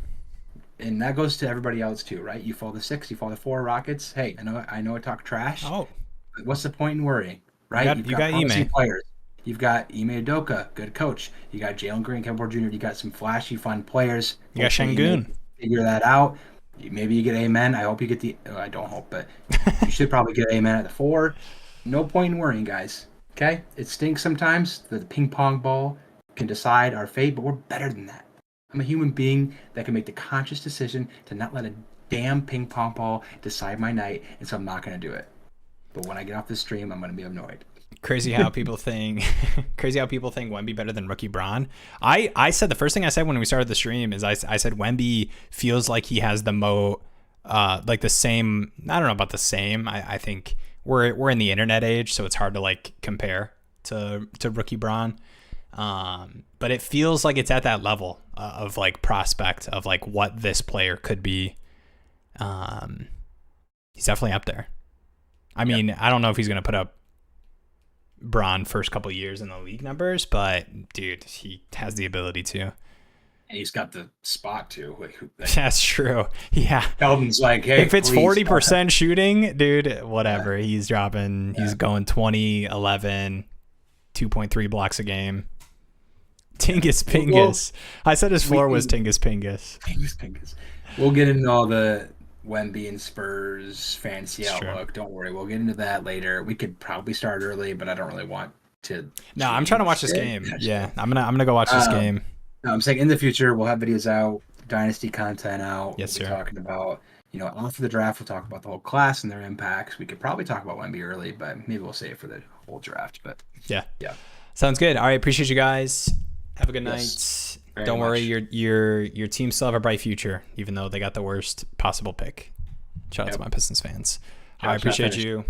And that goes to everybody else too, right? You fall to 6, you fall to 4 Rockets. Hey, I know I talk trash. Oh. But what's the point in worrying, right? You got promising players. You've got Ime Udoka, good coach. You got Jalen Green, Kevin Porter Jr. You got some flashy, fun players. You got Şengün. Figure that out. Maybe you get Amen. I hope you get I don't hope, but you should probably get Amen at the 4. No point in worrying, guys. Okay, it stinks sometimes. The ping pong ball can decide our fate, but we're better than that. I'm a human being that can make the conscious decision to not let a damn ping pong ball decide my night, and so I'm not going to do it. But when I get off this stream, I'm going to be annoyed. Crazy how people think Wemby better than rookie Braun. I said the first thing I said when we started the stream is I said Wemby feels like he has the like the same. I don't know about the same. I think we're in the internet age, so it's hard to like compare to rookie Braun. But it feels like it's at that level of like prospect of like what this player could be. He's definitely up there. I mean, I don't know if he's going to put up Braun first couple of years in the league numbers, but dude, he has the ability to. And he's got the spot too. That's true. Yeah. Keldon's like, hey, if it's 40% shooting, dude, whatever. Yeah. He's dropping. Yeah. He's going 20, 11, 2.3 blocks a game. Tingus Pingus. I said his floor was Tingus Pingus. Tingus Pingus. We'll get into all the Wemby and Spurs fantasy outlook. Don't worry, we'll get into that later. We could probably start early, but I don't really want to. No, I'm trying to watch this game. Yeah, I'm gonna go watch this game. No, I'm saying in the future we'll have videos out, dynasty content out. Yes, we'll sir. be talking about, after the draft, we'll talk about the whole class and their impacts. We could probably talk about Wemby early, but maybe we'll save it for the whole draft. But yeah, sounds good. All right, appreciate you guys. Have a good night. Don't worry, your team still have a bright future, even though they got the worst possible pick. Shout out to my Pistons fans. I appreciate you.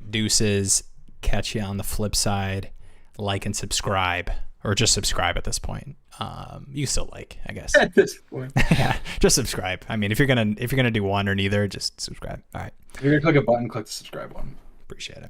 Deuces. Catch you on the flip side. Like and subscribe, or just subscribe at this point. You still like, I guess. At this point, yeah, just subscribe. I mean, if you're gonna do one or neither, just subscribe. All right. If you're gonna click a button, click the subscribe one. Appreciate it.